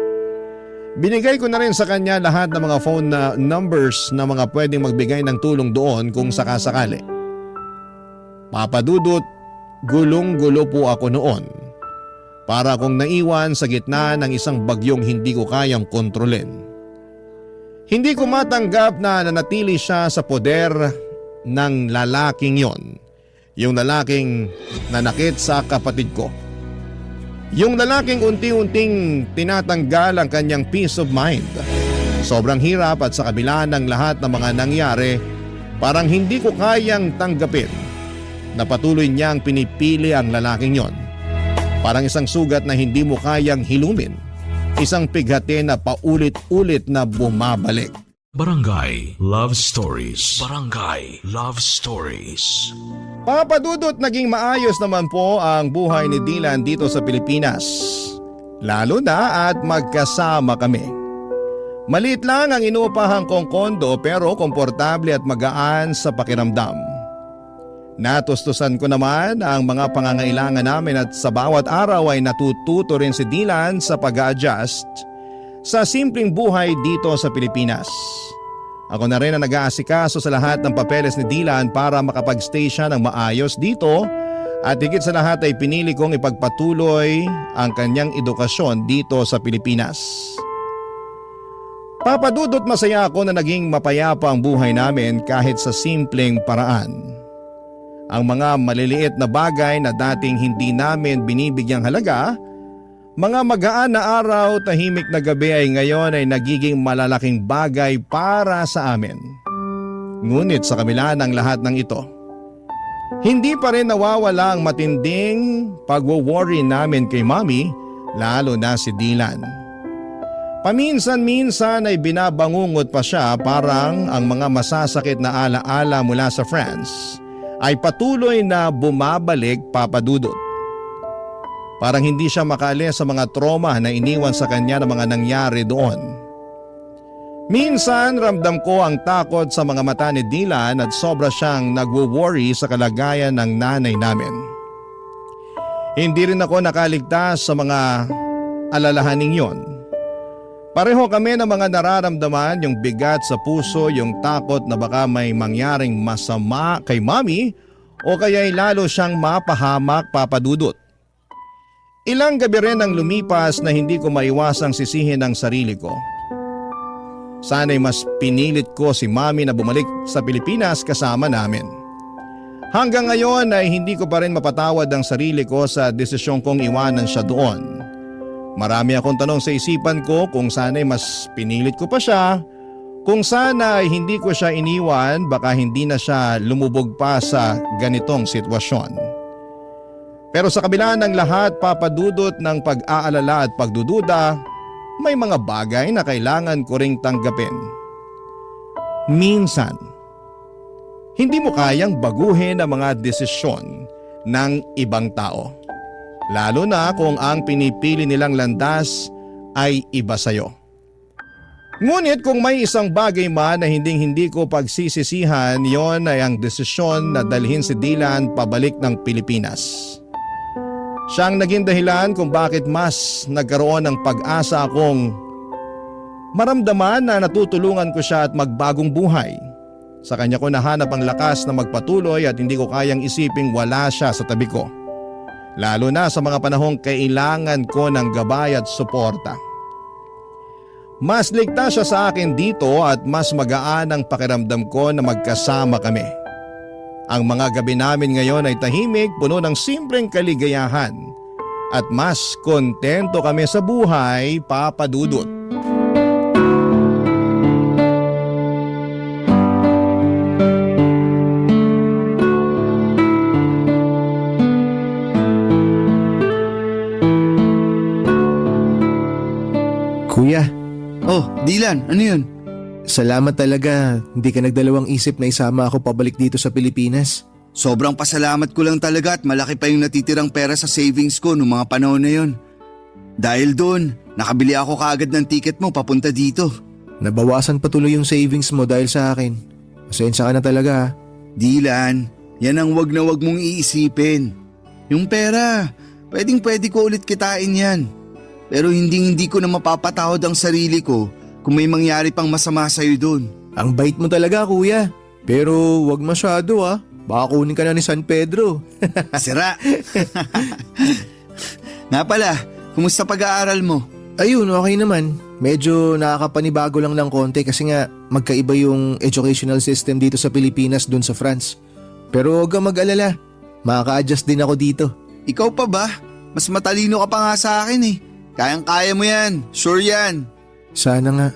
Binigay ko na rin sa kanya lahat ng mga phone numbers na mga pwedeng magbigay ng tulong doon kung sakasakali. Papa Dudut, gulong-gulo po ako noon. Para akong naiwan sa gitna ng isang bagyong hindi ko kayang kontrolin. Hindi ko matanggap na nanatili siya sa poder ng lalaking yon. Yung lalaking nanakit sa kapatid ko. Yung lalaking unti-unting tinatanggal ang kanyang peace of mind. Sobrang hirap at sa kabila ng lahat ng mga nangyari, parang hindi ko kayang tanggapin na patuloy niyang pinipili ang lalaking yon. Parang isang sugat na hindi mo kayang hilumin. Isang pighati na paulit-ulit na bumabalik. Barangay Love Stories. Barangay Love Stories. Papa Dudut, naging maayos naman po ang buhay ni Dylan dito sa Pilipinas. Lalo na at magkasama kami. Maliit lang ang inuupahan kong kondo pero komportable at magaan sa pakiramdam. Natustusan ko naman ang mga pangangailangan namin at sa bawat araw ay natututo rin si Dylan sa pag-a-adjust sa simpleng buhay dito sa Pilipinas. Ako na rin ang nag-aasikaso sa lahat ng papeles ni Dylan para makapag-stay siya ng maayos dito at higit sa lahat ay pinili kong ipagpatuloy ang kanyang edukasyon dito sa Pilipinas. Papa Dudut, masaya ako na naging mapayapa ang buhay namin kahit sa simpleng paraan. Ang mga maliliit na bagay na dating hindi namin binibigyang halaga, mga magaan na araw, tahimik na gabi ay ngayon ay nagiging malalaking bagay para sa amin. Ngunit sa kabila ng lahat ng ito, hindi pa rin nawawala ang matinding pagwo-worry namin kay Mommy, lalo na si Dylan. Paminsan-minsan ay binabangungot pa siya, parang ang mga masasakit na alaala mula sa France ay patuloy na bumabalik, Papa Dudut. Parang hindi siya makaalis sa mga trauma na iniwan sa kanya ng mga nangyari doon. Minsan ramdam ko ang takot sa mga mata ni Dylan at sobra siyang nagwo-worry sa kalagayan ng nanay namin. Hindi rin ako nakaligtas sa mga alalahaning yon. Pareho kami ng mga nararamdaman, yung bigat sa puso, yung takot na baka may mangyaring masama kay Mommy o kaya'y lalo siyang mapahamak, Papa Dudut. Ilang gabi rin ang lumipas na hindi ko maiwasang sisihin ang sarili ko. Sana'y mas pinilit ko si Mommy na bumalik sa Pilipinas kasama namin. Hanggang ngayon ay hindi ko pa rin mapatawad ang sarili ko sa desisyon kong iwanan siya doon. Marami akong tanong sa isipan ko kung sana'y mas pinilit ko pa siya, kung sana ay hindi ko siya iniwan, baka hindi na siya lumubog pa sa ganitong sitwasyon. Pero sa kabila ng lahat, Papa Dudut, ng pag-aalala at pagdududa, may mga bagay na kailangan ko ring tanggapin. Minsan, hindi mo kayang baguhin ang mga desisyon ng ibang tao. Lalo na kung ang pinipili nilang landas ay iba sa'yo. Ngunit kung may isang bagay man na hindi ko pagsisisihan, yon ay ang desisyon na dalhin si Dylan pabalik ng Pilipinas. Siyang naging dahilan kung bakit mas nagkaroon ng pag-asa akong maramdaman na natutulungan ko siya at magbagong buhay. Sa kanya ko nahanap ang lakas na magpatuloy at hindi ko kayang isiping wala siya sa tabi ko. Lalo na sa mga panahong kailangan ko ng gabay at suporta. Mas ligtas siya sa akin dito at mas magaan ang pakiramdam ko na magkasama kami. Ang mga gabi namin ngayon ay tahimik, puno ng simpleng kaligayahan. At mas kontento kami sa buhay, Papa Dudut. Kuya, Oh, Dylan, ano yun? salamat talaga. Hindi ka nagdalawang isip na isama ako pabalik dito sa Pilipinas. Sobrang pasalamat ko lang talaga at malaki pa yung natitirang pera sa savings ko noong mga panahon na yun. Dahil doon, nakabili ako kaagad ng ticket mo papunta dito. Nabawasan pa tuloy yung savings mo dahil sa akin. Pasensya ka na talaga ha. Dylan, yan ang wag na wag mong iisipin. Yung pera, pwede ko ulit kitain yan. Pero hindi ko na mapapatawad ang sarili ko kung may mangyari pang masama sa'yo doon. Ang bait mo talaga kuya. Pero wag masyado ha. Baka kunin ka na ni San Pedro. Sira! Nga pala, kumusta pag-aaral mo? Ayun, okay naman. Medyo nakakapanibago lang ng konti kasi nga magkaiba yung educational system dito sa Pilipinas dun sa France. Pero huwag kang mag-alala. Makaka-adjust din ako dito. Ikaw pa ba? Mas matalino ka pa nga sa akin eh. Kayang-kaya mo yan. Sure yan. Sana nga.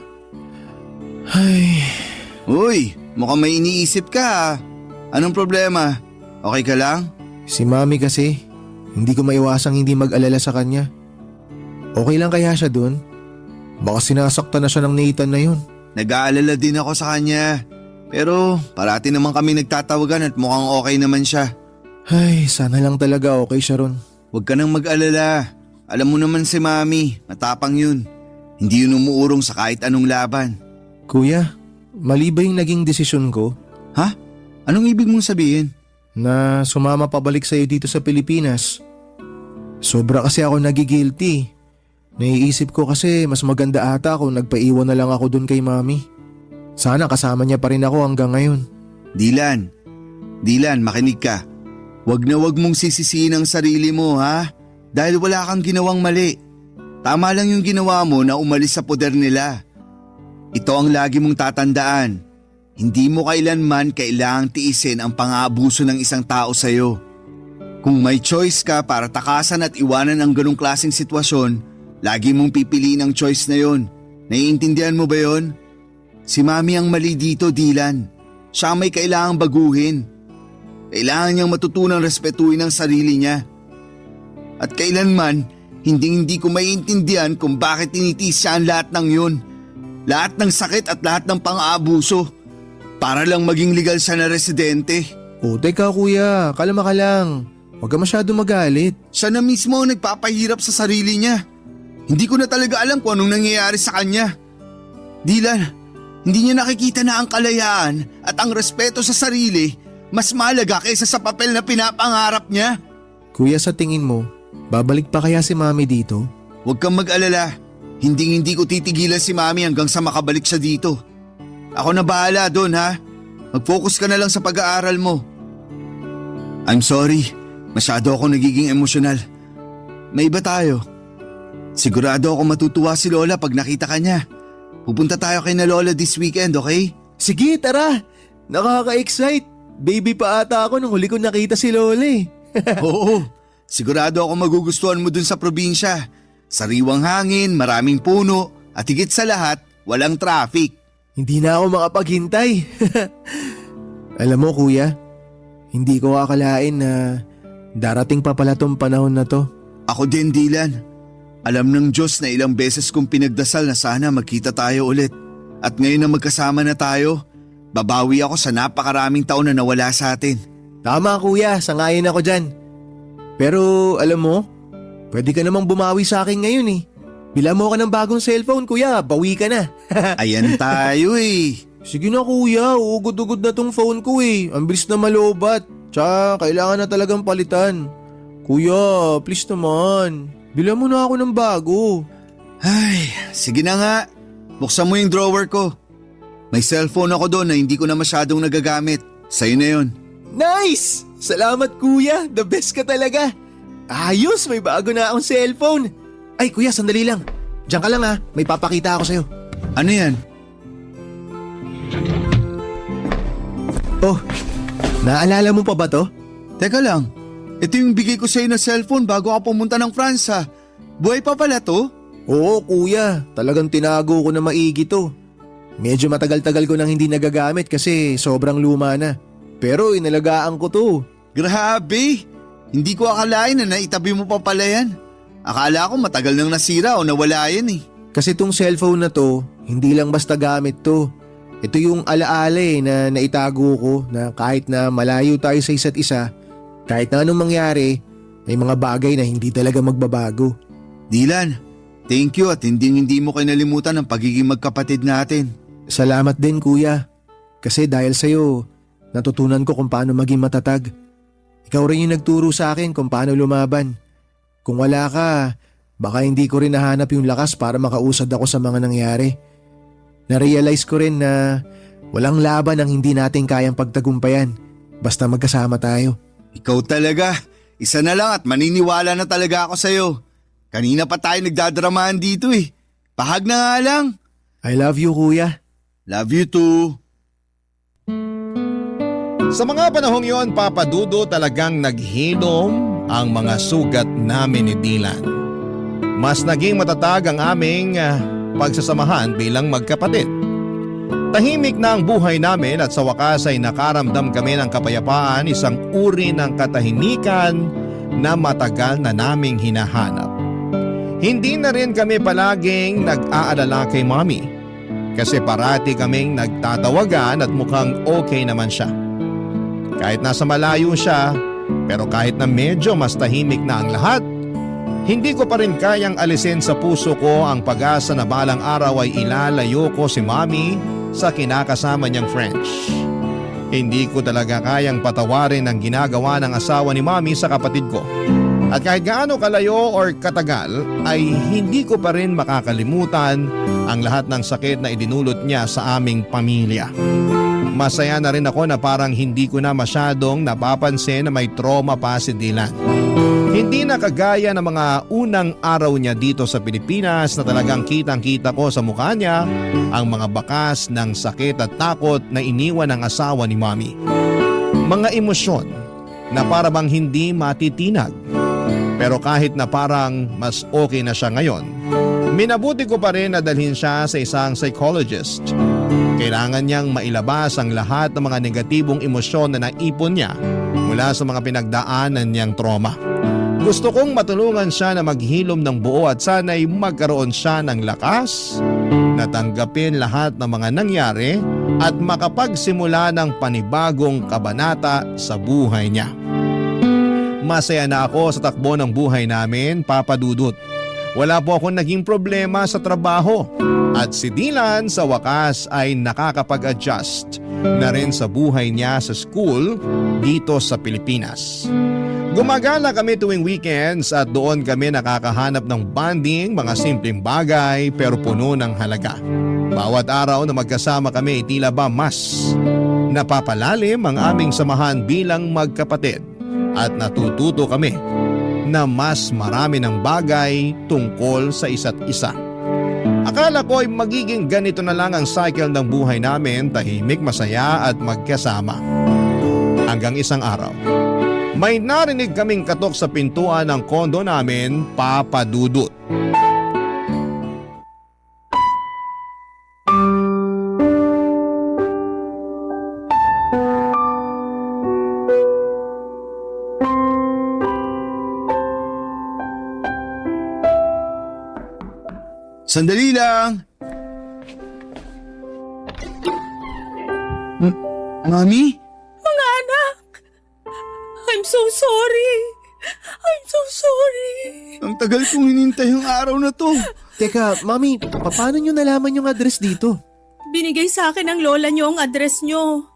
Ay, Uy, mukhang may iniisip ka ah. Anong problema? Okay ka lang? si Mami kasi. Hindi ko maiwasang hindi mag-alala sa kanya. Okay lang kaya siya dun? Baka sinasaktan na siya ng Nathan na yun. Nag-aalala din ako sa kanya. Pero parati naman kami nagtatawagan at mukhang okay naman siya. Ay, sana lang talaga okay siya ron. Huwag ka nang mag-alala. Alam mo naman si Mami, matapang yun. Hindi yun umuurong sa kahit anong laban. Kuya, mali ba yung naging desisyon ko? Ha? Anong ibig mong sabihin? Na sumama pabalik sa'yo dito sa Pilipinas. Sobra kasi ako nagigilty. Naiisip ko kasi mas maganda ata kung nagpaiwan na lang ako dun kay Mami. Sana kasama niya pa rin ako hanggang ngayon. Dylan, makinig ka. Wag na wag mong sisisihin ang sarili mo ha? Dahil wala kang ginawang mali. Tama lang yung ginawa mo na umalis sa poder nila. Ito ang lagi mong tatandaan. Hindi mo kailanman kailangang tiisin ang pang-aabuso ng isang tao sa'yo. Kung may choice ka para takasan at iwanan ang ganong klaseng sitwasyon, lagi mong pipiliin ang choice na yon. Naiintindihan mo ba yon? Si Mami ang mali dito, Dylan. Siya ang may kailangang baguhin. Kailangan niyang matutunang respetuhin ang sarili niya. At kailanman, hindi ko maiintindihan kung bakit tinitiis siya ang lahat ng yun. Lahat ng sakit at lahat ng pang-aabuso. Para lang maging legal siya na residente. O teka kuya, kalma ka lang. Huwag ka masyado magalit. Siya na mismo ang nagpapahirap sa sarili niya. Hindi ko na talaga alam kung anong nangyayari sa kanya. Dylan, hindi niya nakikita na ang kalayaan at ang respeto sa sarili mas mahalaga kaysa sa papel na pinapangarap niya. Kuya, sa tingin mo, babalik pa kaya si Mami dito? Huwag kang mag-alala. Hindi ko titigilan si Mami hanggang sa makabalik siya dito. Ako na bahala doon ha. Mag-focus ka na lang sa pag-aaral mo. I'm sorry. Masyado ako nagiging emosyonal. May iba tayo. Sigurado ako matutuwa si Lola pag nakita ka niya. Pupunta tayo kay na Lola this weekend, okay? Sige, tara. Nakaka-excite. Baby pa ata ako nung huli ko nakita si Lola eh. Oo. Sigurado ako magugustuhan mo dun sa probinsya. Sariwang hangin, maraming puno, at higit sa lahat, walang traffic. Hindi na ako makapaghintay. Alam mo kuya, hindi ko akalain na darating pa pala tong panahon na to. Ako din, Dylan. Alam ng Diyos na ilang beses kong pinagdasal na sana magkita tayo ulit. At ngayon na magkasama na tayo, babawi ako sa napakaraming taon na nawala sa atin. Tama kuya, sangayon ako dyan. Pero alam mo, pwede ka namang bumawi sa akin ngayon eh. Bila mo ka ng bagong cellphone kuya, bawi ka na. Ayan tayo eh. Sige na kuya, uugod-ugod na tong phone ko eh. Ang bilis na malobat. Tsaka kailangan na talagang palitan. Kuya, please naman. Bila mo na ako ng bago. Ay, sige na nga. Buksan mo yung drawer ko. May cellphone ako doon na hindi ko na masyadong nagagamit. Sa'yo na yun. Nice! Salamat kuya, the best ka talaga. Ayos, may bago na akong cellphone. Ay kuya, sandali lang. Diyan ka lang ha, may papakita ako sa'yo. Ano yan? Oh, naalala mo pa ba to? Teka lang. Ito yung bigay ko sa'yo na cellphone bago ka pumunta ng France ha. Buhay pa pala to? Oo kuya, talagang tinago ko na maigi to. Medyo matagal-tagal ko nang hindi nagagamit kasi sobrang luma na. Pero inalagaan ko to. Grabe! Hindi ko akalain na naitabi mo pa pala yan. Akala ko matagal nang nasira o nawala yan eh. Kasi tong cellphone na to, hindi lang basta gamit to. Ito yung alaala na naitago ko na kahit na malayo tayo sa isa't isa, kahit na anong mangyari, may mga bagay na hindi talaga magbabago. Dylan, thank you at hindi mo kinalimutan ang pagiging magkapatid natin. Salamat din kuya. Kasi dahil sa'yo, natutunan ko kung paano maging matatag. Ikaw rin yung nagturo sa akin kung paano lumaban. Kung wala ka, baka hindi ko rin nahanap yung lakas para makausad ako sa mga nangyari. Na-realize ko rin na walang laban ang hindi natin kayang pagtagumpayan basta magkasama tayo. Ikaw talaga. Isa na lang at maniniwala na talaga ako sa'yo. Kanina pa tayo nagdadramahan dito eh. Pahag na nga lang. I love you kuya. Love you too. Sa mga panahong yon, Papa Dudo, talagang naghinom ang mga sugat namin ni Dylan. Mas naging matatag ang aming pagsasamahan bilang magkapatid. Tahimik na ang buhay namin at sa wakas ay nakaramdam kami ng kapayapaan, isang uri ng katahimikan na matagal na naming hinahanap. Hindi na rin kami palaging nag-aalala kay Mommy kasi parati kaming nagtatawagan at mukhang okay naman siya. Kahit nasa malayo siya, pero kahit na medyo mas tahimik na ang lahat, hindi ko pa rin kayang alisin sa puso ko ang pag-asa na balang araw ay ilalayo ko si Mommy sa kinakasama niyang French. Hindi ko talaga kayang patawarin ang ginagawa ng asawa ni Mommy sa kapatid ko. At kahit gaano kalayo or katagal ay hindi ko pa rin makakalimutan ang lahat ng sakit na idinulot niya sa aming pamilya. Masaya na rin ako na parang hindi ko na masyadong napapansin na may trauma pa si Dylan. Hindi na kagaya ng mga unang araw niya dito sa Pilipinas na talagang kitang-kita ko sa mukha niya ang mga bakas ng sakit at takot na iniwan ng asawa ni Mommy. Mga emosyon na para bang hindi matitinag. Pero kahit na parang mas okay na siya ngayon, minabuti ko pa rin na dalhin siya sa isang psychologist. Kailangan niyang mailabas ang lahat ng mga negatibong emosyon na naipon niya mula sa mga pinagdaanan niyang trauma. Gusto kong matulungan siya na maghilom ng buo at sana'y magkaroon siya ng lakas na tanggapin lahat ng mga nangyari at makapagsimula ng panibagong kabanata sa buhay niya. Masaya na ako sa takbo ng buhay namin, Papa Dudut. Wala po akong naging problema sa trabaho at si Dylan sa wakas ay nakakapag-adjust na rin sa buhay niya sa school dito sa Pilipinas. Gumagala kami tuwing weekends at doon kami nakakahanap ng bonding, mga simpleng bagay pero puno ng halaga. Bawat araw na magkasama kami tila ba mas napapalalim ang aming samahan bilang magkapatid at natututo kami na mas marami ng bagay tungkol sa isa't isa. Akala ko ay magiging ganito na lang ang cycle ng buhay namin, tahimik, masaya at magkasama. Hanggang isang araw, may narinig kaming katok sa pintuan ng kondo namin, Papa Dudut. Sandali lang! Mami? Mga anak! I'm so sorry! I'm so sorry! Ang tagal kong hinintay ang araw na to. Teka, Mami, paano nyo nalaman yung address dito? Binigay sa akin ng lola niyo ang address niyo.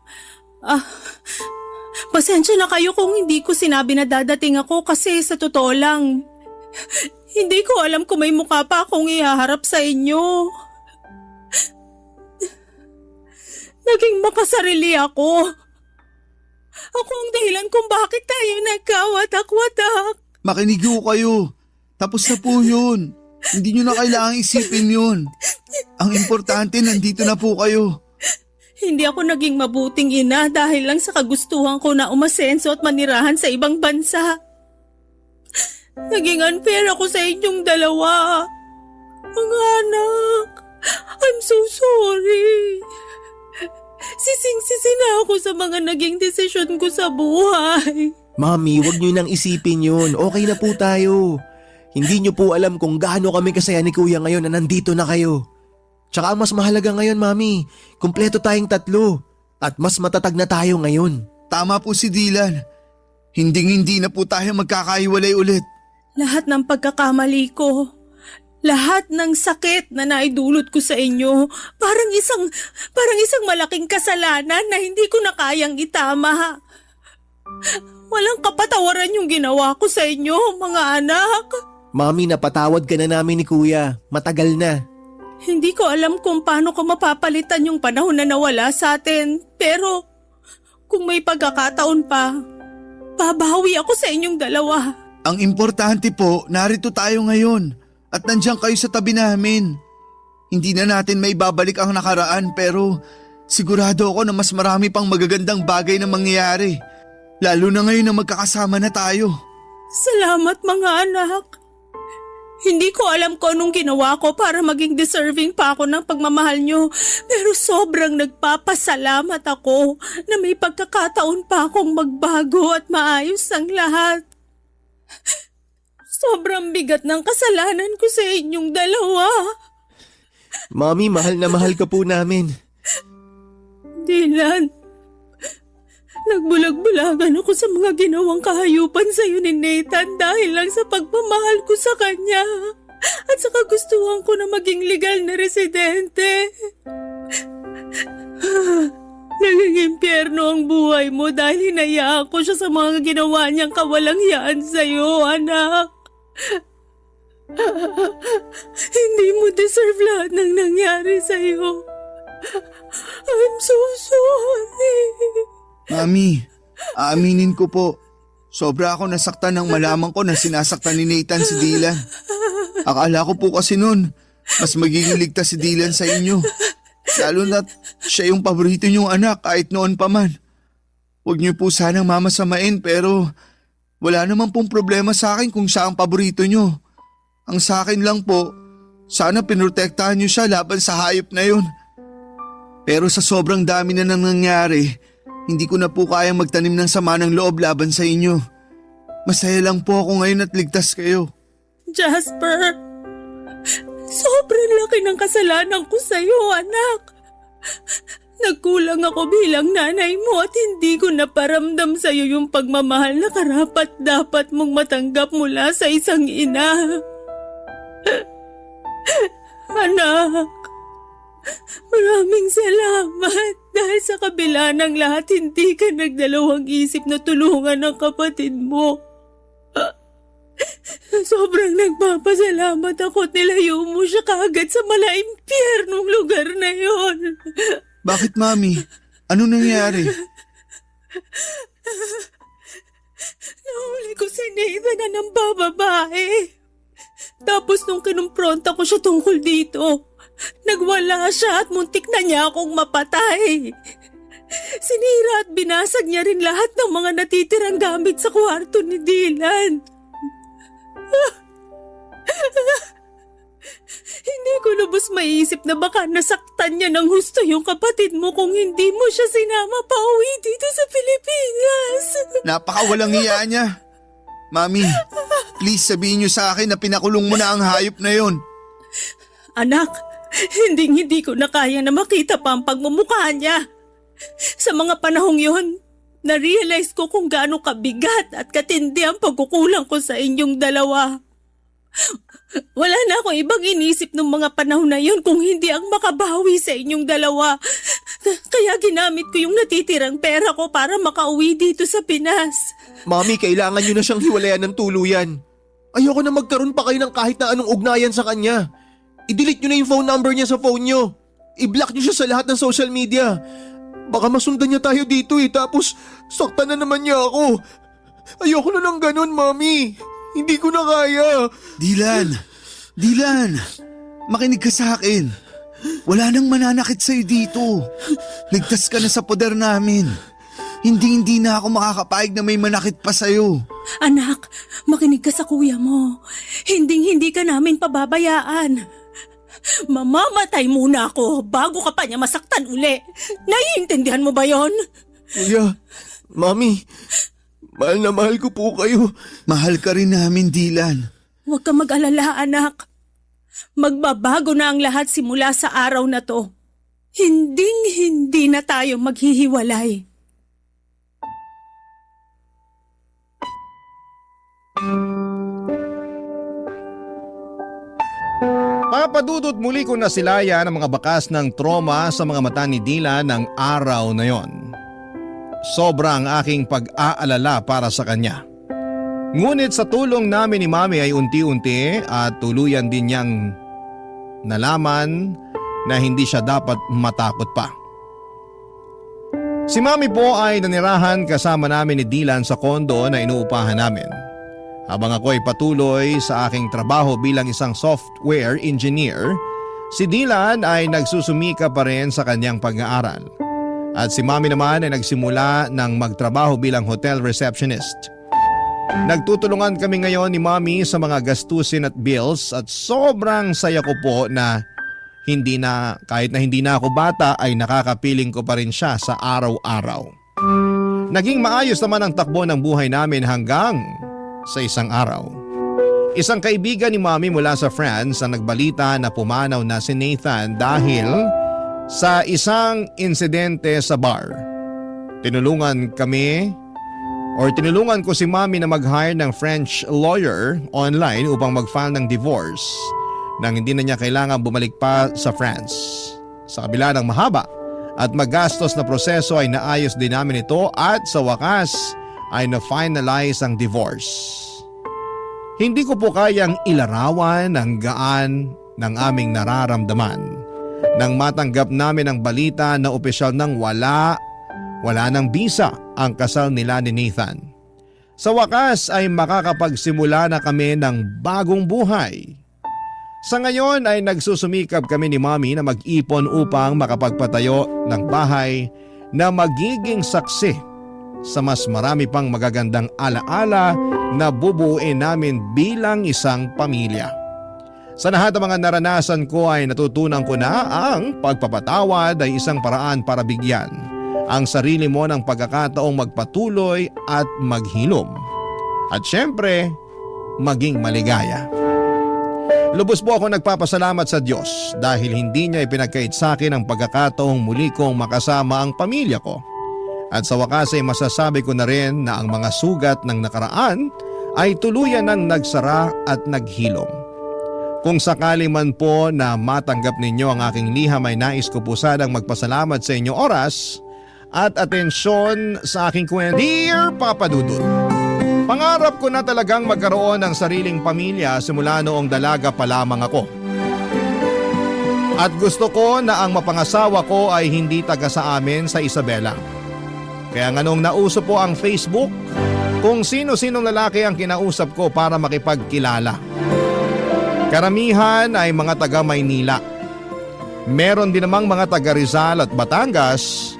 Pasensya na kayo kung hindi ko sinabi na dadating ako kasi sa totoo lang, hindi ko alam kung may mukha pa akong ihaharap sa inyo. Naging makasarili ako. Ako ang dahilan kung bakit tayo nagkawatak-watak. Makinig ho kayo. Tapos na po yun. Hindi nyo na kailangang isipin yun. Ang importante, nandito na po kayo. Hindi ako naging mabuting ina dahil lang sa kagustuhan ko na umasenso at manirahan sa ibang bansa. Naging unfair ako sa inyong dalawa. Mga anak, I'm so sorry. Sising-sisi na ako sa mga naging desisyon ko sa buhay. Mami, wag nyo nang isipin yun. Okay na po tayo. Hindi nyo po alam kung gaano kami kasaya ni Kuya ngayon na nandito na kayo. Tsaka ang mas mahalaga ngayon, Mami, kumpleto tayong tatlo. At mas matatag na tayo ngayon. Tama po si Dylan. Hindi na po tayo magkakaiwalay ulit. Lahat ng pagkakamali ko, lahat ng sakit na naidulot ko sa inyo, parang isang malaking kasalanan na hindi ko na kayang itama. Walang kapatawaran yung ginawa ko sa inyo, mga anak. Mami, napatawad ka na namin ni Kuya. Matagal na. Hindi ko alam kung paano ko mapapalitan yung panahon na nawala sa atin. Pero kung may pagkakataon pa, babawi ako sa inyong dalawa. Ang importante po, narito tayo ngayon. At nandiyan kayo sa tabi namin. Hindi na natin may babalik ang nakaraan pero sigurado ako na mas marami pang magagandang bagay na mangyayari. Lalo na ngayon na magkakasama na tayo. Salamat mga anak. Hindi ko alam kung anong ginawa ko para maging deserving pa ako ng pagmamahal nyo. Pero sobrang nagpapasalamat ako na may pagkakataon pa akong magbago at maayos ang lahat. Sobrang bigat ng kasalanan ko sa inyong dalawa. Mami, mahal na mahal ka po namin. Dylan, nagbulag-bulagan ako sa mga ginawang kahayupan sa iyo ni Nathan dahil lang sa pagmamahal ko sa kanya at sa kagustuhan ko na maging legal na residente. Naging impyerno ang buhay mo dahil hinayaan ko siya sa mga ginawa niyang kawalangyaan sa iyo, anak. Hindi mo deserve lahat ng nangyari sa iyo. I'm so sorry. Mami, aaminin ko po. Sobra ako nasaktan nang malaman ko na sinasaktan ni Nathan si Dylan. Akala ko po kasi noon, mas magiging ligtas si Dylan sa inyo. Lalo na siya yung paborito niyong anak kahit noon pa man. Huwag niyo po sanang mamasamain pero wala naman pong problema sa akin kung siya ang paborito niyo. Ang sa akin lang po, sana pinrotektahan niyo siya laban sa hayop na yun. Pero sa sobrang dami na nang nangyari, hindi ko na po kayang magtanim ng sama ng loob laban sa inyo. Masaya lang po ako ngayon at ligtas kayo. Jasper, sobrang laki ng kasalanan ko sa'yo, anak. Nagkulang ako bilang nanay mo at hindi ko naparamdam sa'yo yung pagmamahal na karapat dapat mong matanggap mula sa isang ina. Anak, maraming salamat dahil sa kabila ng lahat hindi ka nagdalawang isip na tulungan ang kapatid mo. Sobrang nagpapasalamat ako at nilayo mo siya kaagad sa malaimpyernong lugar na yon. Bakit, Mami? Ano nangyari? Nahuli ko si Nathan na ng bababae. Tapos nung kinumpronta ko siya tungkol dito, nagwala siya at muntik na niya akong mapatay. Sinira at binasag niya rin lahat ng mga natitirang gamit sa kwarto ni Dylan. Hindi ko lubos maiisip na baka nasaktan niya ng husto yung kapatid mo kung hindi mo siya sinama pa uwi dito sa Pilipinas. Napakawalang hiya niya. Mami, please sabihin niyo sa akin na pinakulong mo na ang hayop na yon. Anak, hindi ko na kaya na makita pa ang pagmumukha niya. Sa mga panahong yon, na-realize ko kung gaano kabigat at katindi ang pagkukulang ko sa inyong dalawa. Wala na akong ibang inisip ng mga panahon na yon kung hindi ang makabawi sa inyong dalawa. Kaya ginamit ko yung natitirang pera ko para makauwi dito sa Pinas. Mami, kailangan nyo na siyang hiwalayan ng tuluyan. Ayoko na magkaroon pa kayo ng kahit na anong ugnayan sa kanya. I-delete nyo na yung phone number niya sa phone nyo. I-block nyo siya sa lahat ng social media. Baka masundan niya tayo dito tapos saktan na naman niya ako. Ayoko na ng ganun, Mami. Hindi ko na kaya. Dylan, makinig ka sa akin. Wala nang mananakit sa'yo dito. Ligtas ka na sa poder namin. Hindi na ako makakapayag na may manakit pa sa'yo. Anak, makinig ka sa kuya mo. Hindi ka namin pababayaan. Mamamatay muna ako bago ka pa niya masaktan uli. Naiintindihan mo ba yon? Kuya, Mami, mahal na mahal ko po kayo. Mahal ka rin namin, Dylan. Huwag ka mag-alala, anak. Magbabago na ang lahat simula sa araw na to. Hindi na tayo maghihiwalay. Papadudot muli ko na silaya ng mga bakas ng trauma sa mga mata ni Dylan ng araw na yon. Sobrang aking pag-aalala para sa kanya. Ngunit sa tulong namin ni Mami ay unti-unti at tuluyan din niyang nalaman na hindi siya dapat matakot pa. Si Mami po ay nanirahan kasama namin ni Dylan sa kondo na inuupahan namin. Habang ako ay patuloy sa aking trabaho bilang isang software engineer, si Dylan ay nagsusumika pa rin sa kanyang pag-aaral. At si Mami naman ay nagsimula ng magtrabaho bilang hotel receptionist. Nagtutulungan kami ngayon ni Mami sa mga gastusin at bills at sobrang saya ko po na kahit na hindi na ako bata ay nakakapiling ko pa rin siya sa araw-araw. Naging maayos naman ang takbo ng buhay namin hanggang sa isang araw. Isang kaibigan ni Mami mula sa France ang nagbalita na pumanaw na si Nathan dahil sa isang insidente sa bar. Tinulungan ko si Mami na mag-hire ng French lawyer online upang mag-file ng divorce nang hindi na niya kailangan bumalik pa sa France. Sa kabila ng mahaba at magastos na proseso ay naayos din namin ito at sa wakas ay na-finalize ang divorce. Hindi ko po kayang ilarawan ang gaan ng aming nararamdaman nang matanggap namin ang balita na opisyal nang wala ng bisa ang kasal nila ni Nathan. Sa wakas ay makakapagsimula na kami ng bagong buhay. Sa ngayon ay nagsusumikap kami ni Mommy na mag-ipon upang makapagpatayo ng bahay na magiging saksi sa mas marami pang magagandang alaala na bubuuin namin bilang isang pamilya. Sa lahat ng mga naranasan ko ay natutunan ko na ang pagpapatawad ay isang paraan para bigyan ang sarili mo ng pagkakataong magpatuloy at maghilom. At syempre, maging maligaya. Lubos po ako nagpapasalamat sa Diyos dahil hindi niya ipinagkait sa akin ang pagkakataong muli kong makasama ang pamilya ko. At sa wakas ay masasabi ko na rin na ang mga sugat ng nakaraan ay tuluyan ng nagsara at naghilom. Kung sakali man po na matanggap ninyo ang aking liham ay nais ko po sanang magpasalamat sa inyong oras at atensyon sa aking kwento. Dear Papa Dudut, pangarap ko na talagang magkaroon ng sariling pamilya simula noong dalaga pa lamang ako. At gusto ko na ang mapangasawa ko ay hindi taga sa amin sa Isabela. Kaya nga nung nauso po ang Facebook, kung sino-sinong lalaki ang kinausap ko para makipagkilala. Karamihan ay mga taga Maynila. Meron din namang mga taga Rizal at Batangas.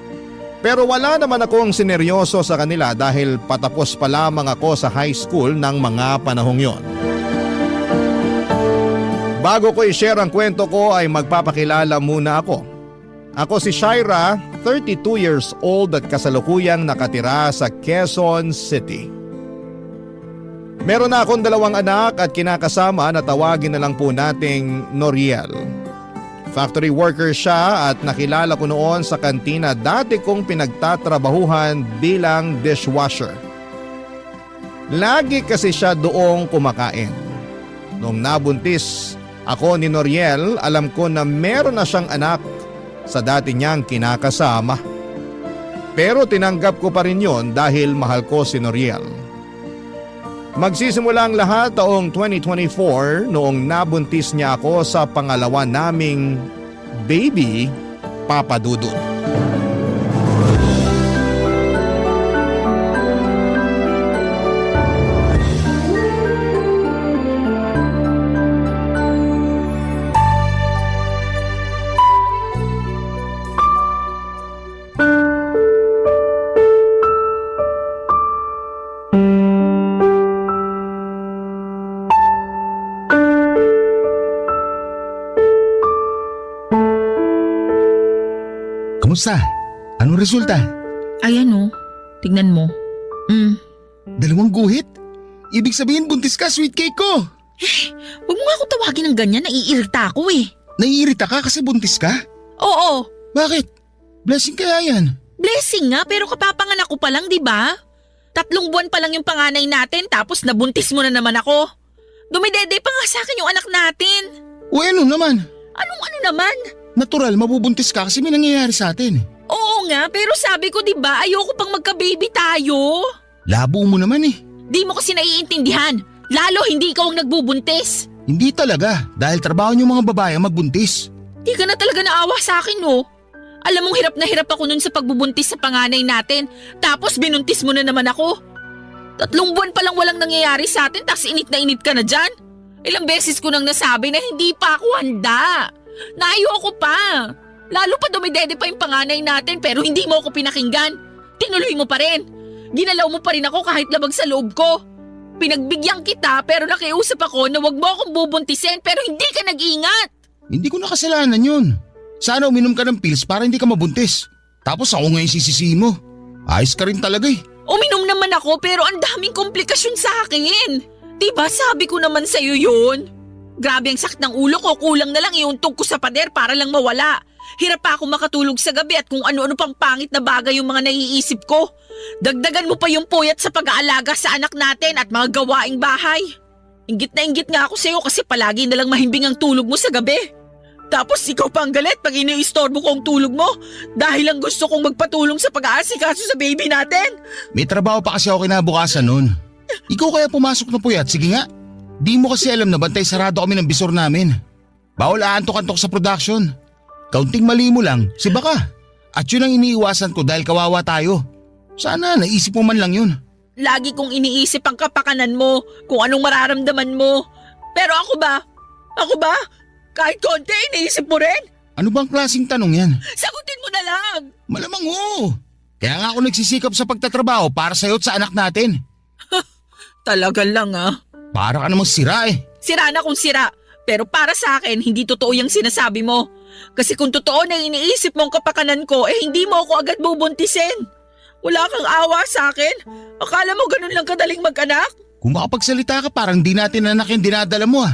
Pero wala naman akong sineryoso sa kanila dahil patapos pa lamang ako sa high school ng mga panahong yon. Bago ko i-share ang kwento ko ay magpapakilala muna ako. Ako si Shaira, 32 years old at kasalukuyang nakatira sa Quezon City. Meron na akong 2 anak at kinakasama na tawagin na lang po nating Noriel. Factory worker siya at nakilala ko noon sa kantina dati kong pinagtatrabahuhan bilang dishwasher. Lagi kasi siya doong kumakain. Noong nabuntis ako ni Noriel, alam ko na meron na siyang anak sa dati niyang kinakasama. Pero tinanggap ko pa rin yon dahil mahal ko si Noriel. Magsisimula ang lahat taong 2024 noong nabuntis niya ako sa pangalawa naming baby, Papa Dudut. Kamusta? Anong resulta? Ayan o, tignan mo. 2 guhit? Ibig sabihin buntis ka, sweet cake ko! Huwag mo nga ako tawagin ng ganyan, naiirita ako eh. Naiirita ka kasi buntis ka? Oo, Bakit? Blessing kaya yan. blessing nga pero kapapanganak ko pa lang, di ba? 3 buwan pa lang yung panganay natin tapos nabuntis mo na naman ako. Dumidede pa nga sa akin yung anak natin. O ano naman? Anong ano naman? Natural, mabubuntis ka kasi may nangyayari sa atin. Oo nga, pero sabi ko di ba ayoko pang magka-baby tayo. Labo mo naman eh. Di mo kasi naiintindihan. Lalo hindi ikaw ang nagbubuntis. Hindi talaga, dahil trabaho niyo mga babae ang magbuntis. Di ka na talaga naawa sa akin, no? Alam mong hirap na hirap ako nun sa pagbubuntis sa panganay natin. Tapos binuntis mo na naman ako. 3 buwan pa lang walang nangyayari sa atin, tapos init na init ka na dyan. Ilang beses ko nang nasabi na hindi pa ako handa. Na ayoko pa. Lalo pa dumidede pa yung panganay natin pero hindi mo ako pinakinggan. Tinuloy mo pa rin. Ginalaw mo pa rin ako kahit labag sa loob ko. Pinagbigyan kita pero nakiusap ako na wag mo akong bubuntisin pero hindi ka nag-ingat. Hindi ko nakasalanan yun. Sana uminom ka ng pills para hindi ka mabuntis. Tapos ako ngayon sisisihin mo. Ayos ka rin talaga eh. Uminom naman ako pero ang daming komplikasyon sa akin. Diba sabi ko naman sa'yo yun? Grabe ang sakit ng ulo ko, kulang na lang iuntog ko sa pader para lang mawala. Hirap pa ako makatulog sa gabi at kung ano-ano pang pangit na bagay yung mga naiisip ko. Dagdagan mo pa yung puyat sa pag-aalaga sa anak natin at mga gawaing bahay. Inggit na inggit nga ako sa'yo kasi palagi na lang mahimbing ang tulog mo sa gabi. Tapos ikaw pa ang galit pag iniistorbo ko ang tulog mo dahil lang gusto kong magpatulong sa pag-aasikaso sa baby natin. May trabaho pa kasi ako kinabukasan nun. Ikaw kaya pumasok na puyat, sige nga. Di mo kasi alam na bantay sarado kami ng bisor namin. Bawal aantok-antok sa production. Kaunting mali mo lang, siba ka. At yun ang iniiwasan ko dahil kawawa tayo. Sana naisip mo man lang yun. Lagi kong iniisip ang kapakanan mo, kung anong mararamdaman mo. Pero ako ba? Kahit konti, iniisip mo rin? Ano bang klaseng tanong yan? Sagutin mo na lang! Malamang oo. Kaya nga ako nagsisikap sa pagtatrabaho para sa'yo at sa anak natin. Talaga lang Para ka namang sira eh. Sira na kung sira. Pero para sa akin, hindi totoo yung sinasabi mo. Kasi kung totoo na iniisip mong kapakanan ko, hindi mo ako agad bubuntisin. Wala kang awa sa akin? Akala mo ganun lang kadaling mag-anak? Kung makapagsalita ka parang di natin anak yung dinadala mo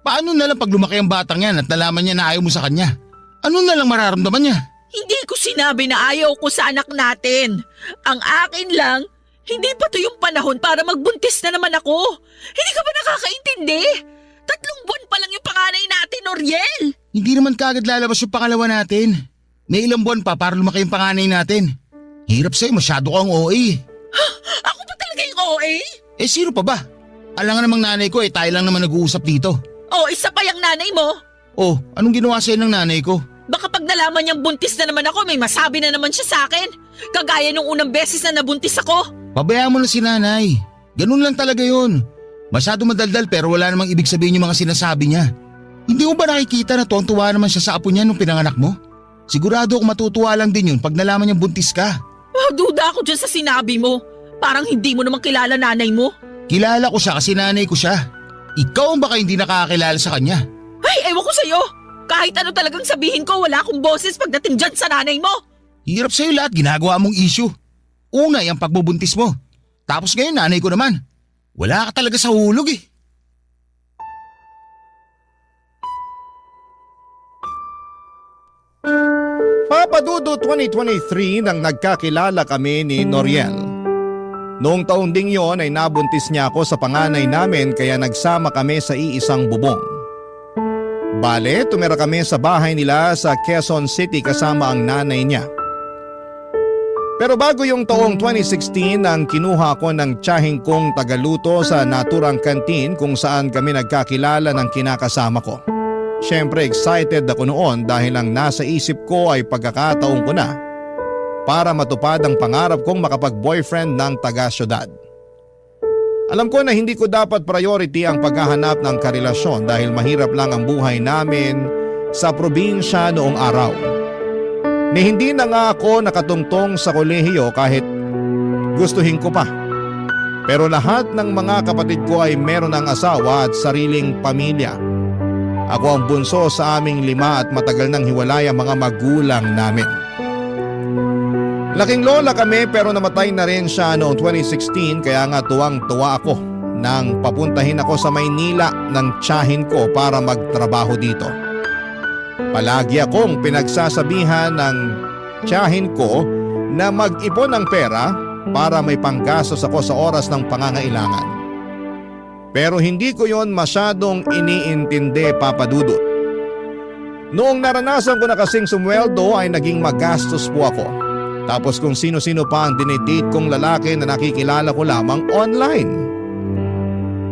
Paano na lang pag lumaki ang batang yan at nalaman niya na ayaw mo sa kanya? Ano na lang mararamdaman niya? Hindi ko sinabi na ayaw ko sa anak natin. Ang akin lang, hindi pa to yung panahon para magbuntis na naman ako. Hindi ka ba nakakaintindi? 3 buwan pa lang yung panganay natin, Noriel. Hindi naman kagad lalabas yung pangalawa natin. May ilang buwan pa para lumaki yung panganay natin. Hirap sa'yo, masyado kang OA. Ako pa talaga yung OA? Sino pa ba? Alangan namang nanay ko tayo lang naman nag-uusap dito. Isa pa yung nanay mo. Anong ginawa sa'yo ng nanay ko? Baka pag nalaman niyang buntis na naman ako, may masabi na naman siya sa akin. Kagaya nung unang beses na nabuntis ako. Pabayaan mo na si nanay. Ganun lang talaga yun. Masyado madaldal pero wala namang ibig sabihin yung mga sinasabi niya. Hindi mo ba nakikita na tuwang-tuwa naman siya sa apo niya nung pinanganak mo? Sigurado ako matutuwa lang din yun pag nalaman niyang buntis ka. Duda ako dyan sa sinabi mo. Parang hindi mo naman kilala nanay mo. Kilala ko siya kasi nanay ko siya. Ikaw ang baka hindi nakakakilala sa kanya. Ay, ewan ko sa'yo. Kahit ano talagang sabihin ko, wala akong boses pagdating dyan sa nanay mo. Hirap sa'yo lahat ginagawa mong issue. Una yung pagbubuntis mo. Tapos ngayon nanay ko naman. Wala ka talaga sa hulog eh. Papadudo 2023 nang nagkakilala kami ni Noriel. Noong taon ding yon ay nabuntis niya ako sa panganay namin kaya nagsama kami sa iisang bubong. Bale, tumira kami sa bahay nila sa Quezon City kasama ang nanay niya. Pero bago yung taong 2016 nang kinuha ko ng tiyahing kong tagaluto sa naturang kantin kung saan kami nagkakilala ng kinakasama ko. Siyempre excited ako noon dahil ang nasa isip ko ay pagkakataon ko na para matupad ang pangarap kong makapag-boyfriend ng taga-syudad. Alam ko na hindi ko dapat priority ang paghahanap ng karelasyon dahil mahirap lang ang buhay namin sa probinsya noong araw. Ni hindi na nga ako nakatungtong sa kolehiyo kahit gustuhin ko pa. Pero lahat ng mga kapatid ko ay meron ng asawa at sariling pamilya. Ako ang bunso sa aming 5 at matagal nang hiwalay ang mga magulang namin. Laking lola kami pero namatay na rin siya noong 2016 kaya nga tuwang-tuwa ako nang papuntahin ako sa Maynila ng tiyahin ko para magtrabaho dito. Palagi akong pinagsasabihan ng tiyahin ko na mag-ipon ng pera para may panggastos ako sa oras ng pangangailangan. Pero hindi ko yon masyadong iniintindi, Papa Dudut. Noong naranasan ko na kasing sumweldo ay naging magastos po ako. Tapos kung sino-sino pa ang dinidate kong lalaki na nakikilala ko lamang online.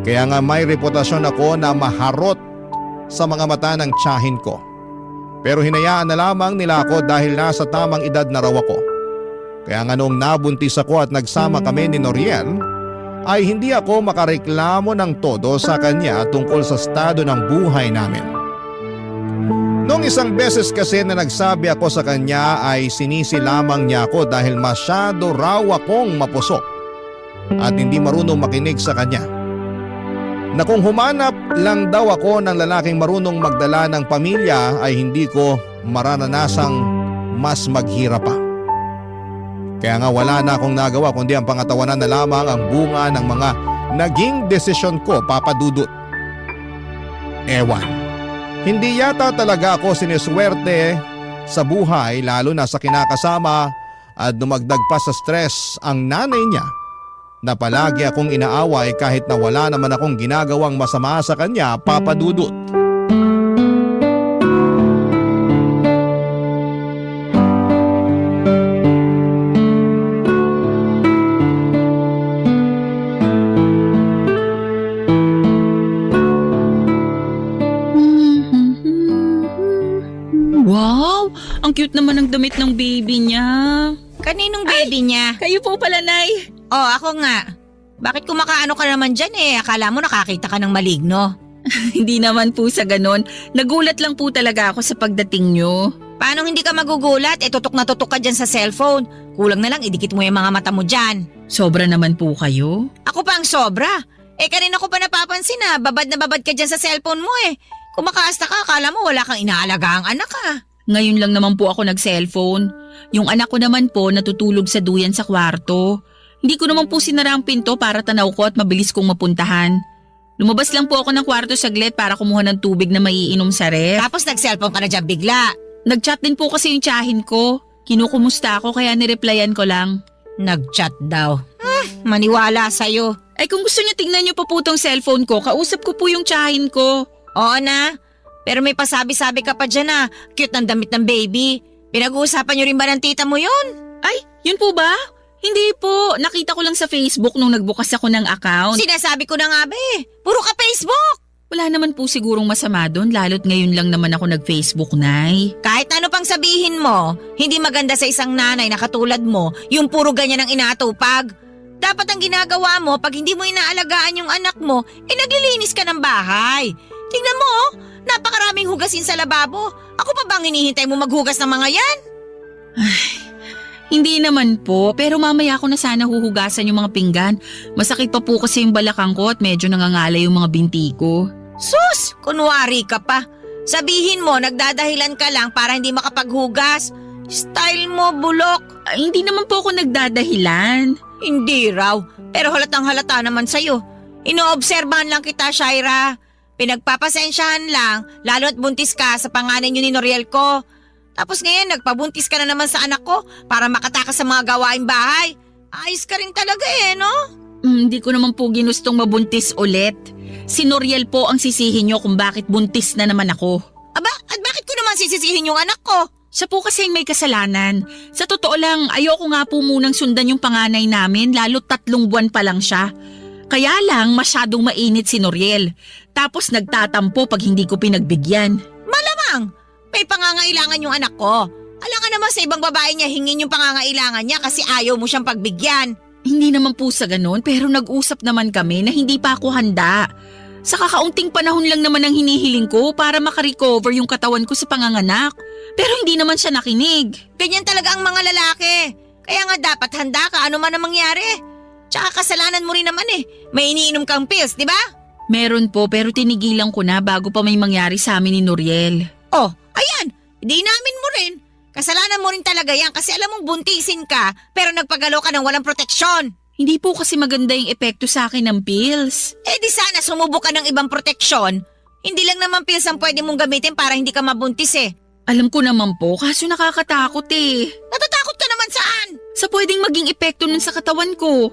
Kaya nga may reputasyon ako na maharot sa mga mata ng tiyahin ko. Pero hinayaan na lamang nila ako dahil nasa tamang edad na raw ako. Kaya nga noong nabuntis ako at nagsama kami ni Noriel, ay hindi ako makareklamo ng todo sa kanya tungkol sa estado ng buhay namin. Noong isang beses kasi na nagsabi ako sa kanya ay sinisi lamang niya ako dahil masyado raw akong mapusok at hindi marunong makinig sa kanya. Na kung humanap lang daw ako ng lalaking marunong magdala ng pamilya ay hindi ko marananasang mas maghirap pa. Kaya nga wala na akong nagawa kundi ang pangatawanan na lamang ang bunga ng mga naging desisyon ko, Papa Dudut. Ewan. Hindi yata talaga ako siniswerte sa buhay lalo na sa kinakasama at dumagdag pa sa stress ang nanay niya na palagi akong inaaway kahit na wala naman akong ginagawang masama sa kanya, Papa Dudut. Wow! Ang cute naman ng damit ng baby niya. Kaninong baby niya? Kayo po pala, Nay. Oh, ako nga. Bakit kumakaano ka naman dyan Akala mo nakakita ka ng maligno. Hindi naman po sa ganon. Nagulat lang po talaga ako sa pagdating nyo. Paano hindi ka magugulat? Tutok na tutok ka dyan sa cellphone. Kulang na lang idikit mo yung mga mata mo dyan. Sobra naman po kayo. Ako pa ang sobra. Kanina ko pa napapansin na babad ka dyan sa cellphone mo Kung makaasta ka, akala mo wala kang inaalaga ang anak Ngayon lang naman po ako nag-cellphone. Yung anak ko naman po natutulog sa duyan sa kwarto. Hindi ko naman po sinara ang pinto para tanaw ko at mabilis kong mapuntahan. Lumabas lang po ako ng kwarto saglit para kumuha ng tubig na maiinom sa ref. Tapos nag-cellphone ka na dyan bigla. Nag-chat din po kasi yung tiyahin ko. Kinukumusta ako kaya nireplyan ko lang. Nag-chat daw. Maniwala sa'yo. Ay kung gusto niyo tingnan niyo pa po tong cellphone ko, kausap ko po yung tiyahin ko. Oo na. Pero may pasabi-sabi ka pa dyan Cute ng damit ng baby. Pinag-uusapan niyo rin ba ng tita mo yun? Ay, yun po ba? Hindi po. Nakita ko lang sa Facebook nung nagbukas ako ng account. Sinasabi ko na nga Puro ka Facebook. Wala naman po sigurong masama doon lalo't ngayon lang naman ako nag-Facebook, Nay. Kahit ano pang sabihin mo, hindi maganda sa isang nanay na katulad mo yung puro ganyan ang inaatupag. Dapat ang ginagawa mo pag hindi mo inaalagaan yung anak mo, naglilinis ka ng bahay. Tingnan mo, napakaraming hugasin sa lababo. Ako pa bang hinihintay mo maghugas ng mga yan? Hindi naman po, pero mamaya ko na sana huhugasan yung mga pinggan. Masakit pa po kasi yung balakang ko at medyo nangangalay yung mga binti ko. Sus, kunwari ka pa. Sabihin mo, nagdadahilan ka lang para hindi makapaghugas. Style mo, bulok. Ay, hindi naman po ako nagdadahilan. Hindi raw, pero halatang halata naman sa'yo. Inoobserbahan lang kita, Shaira. Pinagpapasensyahan lang, lalo at buntis ka sa panganay niyo ni Noriel ko. Tapos ngayon, nagpabuntis ka na naman sa anak ko para makatakas sa mga gawaing bahay. Ayos ka rin talaga no? Hindi ko naman po ginustong mabuntis ulit. Si Noriel po ang sisihin niyo kung bakit buntis na naman ako. Aba, at bakit ko naman sisisihin yung anak ko? Siya po kasi may kasalanan. Sa totoo lang, ayoko nga po munang sundan yung panganay namin lalo 3 buwan pa lang siya. Kaya lang masyadong mainit si Noriel. Tapos nagtatampo pag hindi ko pinagbigyan. Malamang, may pangangailangan yung anak ko. Alangan naman sa ibang babae niya hingin yung pangangailangan niya kasi ayaw mo siyang pagbigyan. Hindi naman po sa ganun pero nag-usap naman kami na hindi pa ako handa. Sa kakaunting panahon lang naman ang hinihiling ko para makarecover yung katawan ko sa panganganak. Pero hindi naman siya nakinig. Ganyan talaga ang mga lalaki. Kaya nga dapat handa ka ano man ang mangyari. Tsaka kasalanan mo rin naman May iniinom kang pills, di ba? Meron po pero tinigilan ko na bago pa may mangyari sa amin ni Noriel. Oh, ayan. Hindi namin mo rin. Kasalanan mo rin talaga yan kasi alam mong buntisin ka pero nagpagalaw ka ng walang proteksyon. Hindi po kasi maganda yung epekto sa akin ng pills. Di sana sumubok ka ng ibang proteksyon. Hindi lang naman pills ang pwede mong gamitin para hindi ka mabuntis Alam ko naman po kaso nakakatakot Natatakot ka naman saan? Sa pwedeng maging epekto nun sa katawan ko.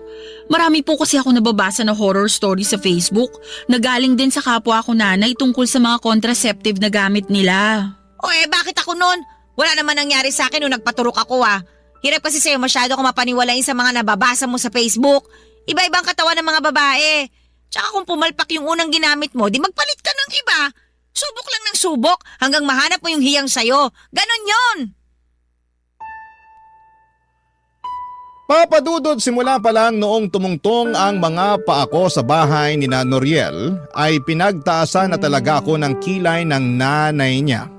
Marami po kasi ako nababasa na horror story sa Facebook na galing din sa kapwa ko nanay tungkol sa mga contraceptive na gamit nila. Bakit ako nun? Wala naman nangyari sa akin nung nagpaturok ako Hirap kasi sa'yo masyado ko mapaniwalain sa mga nababasa mo sa Facebook. Iba-ibang katawan ng mga babae. Tsaka kung pumalpak yung unang ginamit mo, di magpalit ka ng iba. Subok lang ng subok hanggang mahanap mo yung hiyang sayo. Ganon yon. Papadudod simula pa lang noong tumungtong ang mga paako sa bahay ni na Noriel ay pinagtaasan na talaga ako ng kilay ng nanay niya.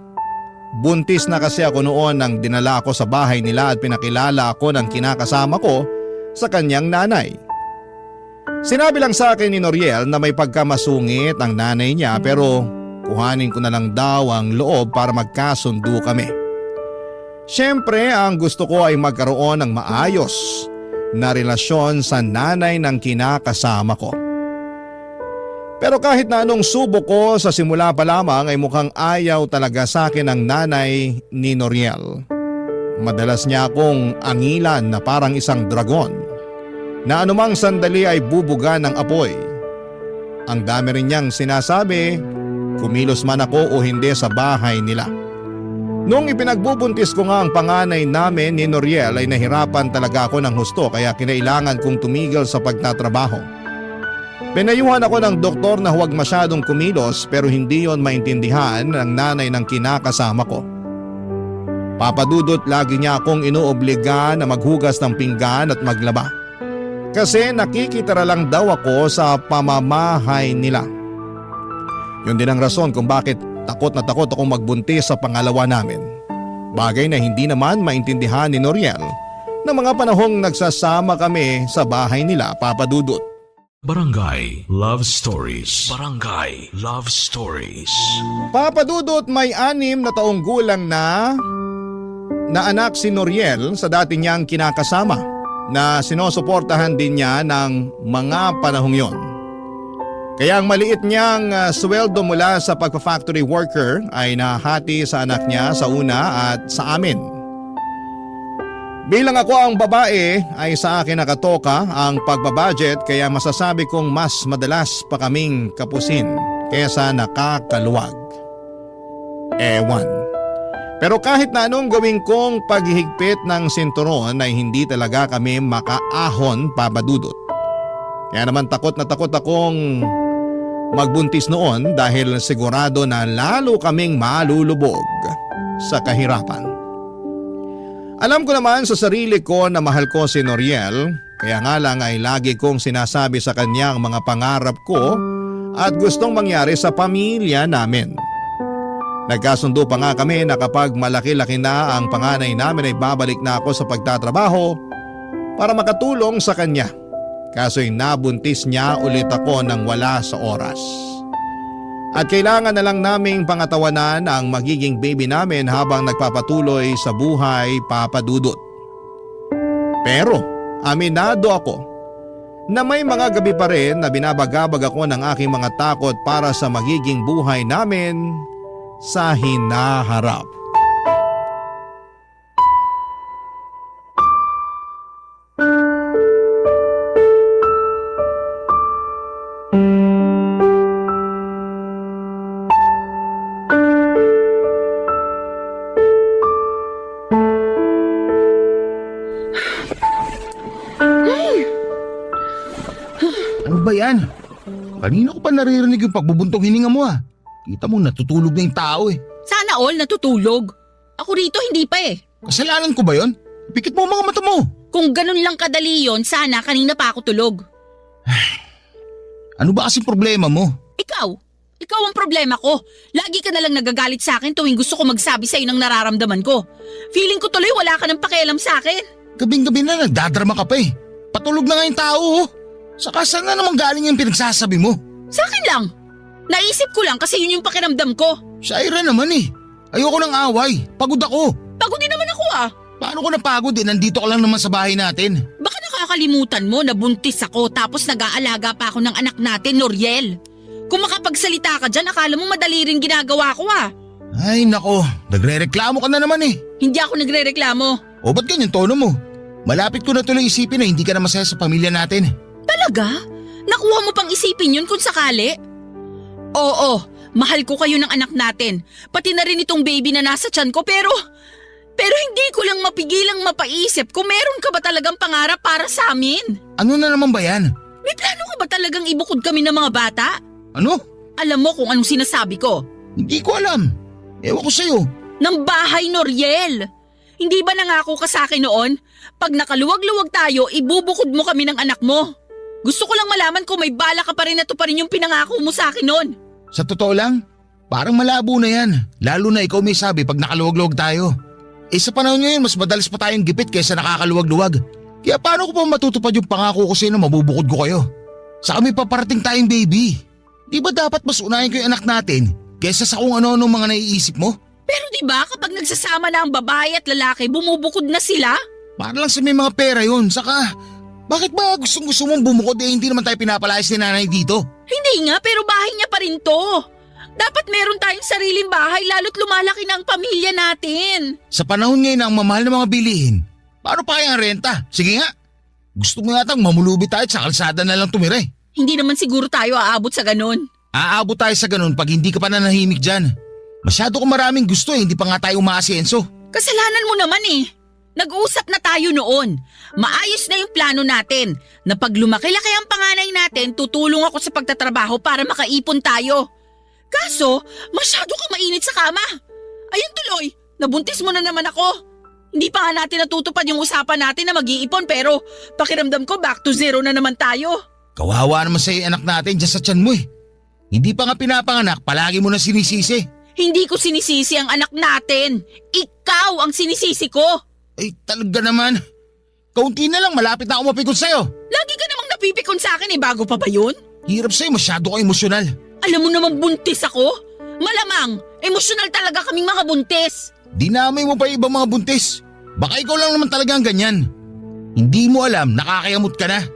Buntis na kasi ako noon nang dinala ko sa bahay nila at pinakilala ako ng kinakasama ko sa kanyang nanay. Sinabi lang sa akin ni Noriel na may pagkamasungit ang nanay niya pero kuhanin ko na lang daw ang loob para magkasundo kami. Siyempre ang gusto ko ay magkaroon ng maayos na relasyon sa nanay ng kinakasama ko. Pero kahit na anong subok ko sa simula pa lamang ay mukhang ayaw talaga sa akin ang nanay ni Noriel. Madalas niya akong angilan na parang isang dragon na anumang sandali ay bubuga ng apoy. Ang dami rin niyang sinasabi, kumilos man ako o hindi sa bahay nila. Noong ipinagbubuntis ko nga ang panganay namin ni Noriel ay nahirapan talaga ako ng husto kaya kinailangan kong tumigil sa pagtatrabaho. Pinayuhan ako ng doktor na huwag masyadong kumilos pero hindi yon maintindihan ng nanay ng kinakasama ko. Papadudot lagi niya akong inuobliga na maghugas ng pinggan at maglaba. Kasi nakikitira lang daw ako sa pamamahay nila. Yun din ang rason kung bakit takot na takot akong magbuntis sa pangalawa namin. Bagay na hindi naman maintindihan ni Noriel na mga panahong nagsasama kami sa bahay nila, Papa Dudut. Barangay Love Stories. Barangay Love Stories. Papa Dudut, may 6 na taong gulang na anak si Noriel sa dati niyang kinakasama na sinusuportahan din niya ng mga panahong yon. Kaya ang maliit niyang sweldo mula sa pagpa-factory worker ay nahati sa anak niya sa una at sa amin. Bilang ako ang babae ay sa akin nakatoka ang pagbabudget kaya masasabi kong mas madalas pa kaming kapusin kaysa nakakaluwag. Ewan. Pero kahit na anong gawin kong paghihigpit ng sinturon ay hindi talaga kami makaahon, Papa Dudut. Kaya naman takot na takot akong magbuntis noon dahil sigurado na lalo kaming malulubog sa kahirapan. Alam ko naman sa sarili ko na mahal ko si Noriel, kaya nga lang ay lagi kong sinasabi sa kanya ang mga pangarap ko at gustong mangyari sa pamilya namin. Nagkasundo pa nga kami na kapag malaki-laki na ang panganay namin ay babalik na ako sa pagtatrabaho para makatulong sa kanya. Kaso'y nabuntis niya ulit ako nang wala sa oras. At kailangan na lang naming pangatawanan ang magiging baby namin habang nagpapatuloy sa buhay, Papa Dudut. Pero aminado ako na may mga gabi pa rin na binabagabag ako ng aking mga takot para sa magiging buhay namin sa hinaharap. Ano ba yan? Kanina ko pa naririnig yung pagbubuntong hininga mo ah. Kita mo natutulog na yung tao eh. Sana all natutulog. Ako rito hindi pa eh. Kasalanan ko ba yon? Pikit mo ang mga mata mo. Kung ganun lang kadali yon, sana kanina pa ako tulog. Ano ba kasing problema mo? Ikaw ang problema ko. Lagi ka nalang nagagalit sa akin tuwing gusto ko magsabi sa'yo ng nararamdaman ko. Feeling ko tuloy wala ka ng pakialam sa akin. Gabing-gabi na nagdadrama ka pa eh. Patulog na nga yung tao oh. Saka saan na naman galing yung pinagsasabi mo? Sa akin lang. Naisip ko lang kasi yun yung pakiramdam ko. Shaira naman eh. Ayoko ng away. Pagod ako. Pagod din naman ako ah. Paano ko napagod eh? Nandito ka lang naman sa bahay natin. Baka nakakalimutan mo na buntis ako tapos nag-aalaga pa ako ng anak natin, Noriel. Kung makapagsalita ka dyan, akala mo madali rin ginagawa ko ah. Ay nako, nagre-reklamo ka na naman eh. Hindi ako nagre-reklamo. O ba't ganyan tono mo? Malapit ko na tuloy isipin na hindi ka na masaya sa pamilya natin. Talaga? Nakuha mo pang isipin yun kung sakali? Oo, mahal ko kayo ng anak natin. Pati na rin itong baby na nasa tiyan ko pero hindi ko lang mapigilang mapaisip kung meron ka ba talagang pangarap para sa amin. Ano na naman ba yan? May plano ka ba talagang ibukod kami ng mga bata? Ano? Alam mo kung anong sinasabi ko? Hindi ko alam. Ewan ko sa'yo. Ng bahay, Noriel. Hindi ba nangako ka sa akin noon? Pag nakaluwag-luwag tayo, ibubukod mo kami ng anak mo. Gusto ko lang malaman kung may bala ka pa rin na to pa rin yung pinangako mo sa akin noon. Sa totoo lang, parang malabo na yan. Lalo na ikaw may sabi pag nakaluwag-luwag tayo. Sa panahon ngayon, mas madalas pa tayong gipit kaysa nakakaluwag-luwag. Kaya paano ko pa matutupad yung pangako ko sa'yo na mabubukod ko kayo? Saka may paparating tayong baby. Di ba dapat mas unahin ko yung anak natin kaysa sa kung ano-ano mga naiisip mo? Pero di ba kapag nagsasama na ang babae at lalaki, bumubukod na sila? Para lang sa may mga pera yun. Saka, bakit ba gusto mong bumukod hindi naman tayo pinapalayas ni nanay dito? Hindi nga, pero bahay niya pa rin to. Dapat meron tayong sariling bahay lalo't lumalaki na ang pamilya natin. Sa panahon ngayon ang mamahal ng mga bilihin, paano pa kaya ang renta? Sige nga, gusto mo yatang mamulubi tayo at sa kalsada na lang tumira eh. Hindi naman siguro tayo aabot sa ganun. Aabot tayo sa ganun pag hindi ka pa nanahimik dyan. Masyado ko maraming gusto hindi pa nga tayo umaasenso. Kasalanan mo naman eh. Nag-usap na tayo noon. Maayos na yung plano natin na pag lumaki-laki ang panganay natin, tutulong ako sa pagtatrabaho para makaipon tayo. Kaso, masyado kang mainit sa kama. Ayun tuloy, nabuntis mo na naman ako. Hindi pa nga natin natutupad yung usapan natin na mag-iipon pero pakiramdam ko back to zero na naman tayo. Kawawa naman sa anak natin dyan sa tiyan mo eh. Hindi pa nga pinapanganak, palagi mo na sinisisi. Hindi ko sinisisi ang anak natin. Ikaw ang sinisisi ko. Ay talaga naman. Kaunti na lang, malapit na ako mapikon sa'yo. Lagi ka namang napipikon sa akin bago pa ba yun? Hirap sa'yo, masyado ka emosyonal. Alam mo namang buntis ako? Malamang, emosyonal talaga kaming mga buntis. Dinamay mo pa yung ibang mga buntis. Baka ikaw lang naman talaga ang ganyan. Hindi mo alam, nakakayamot ka na.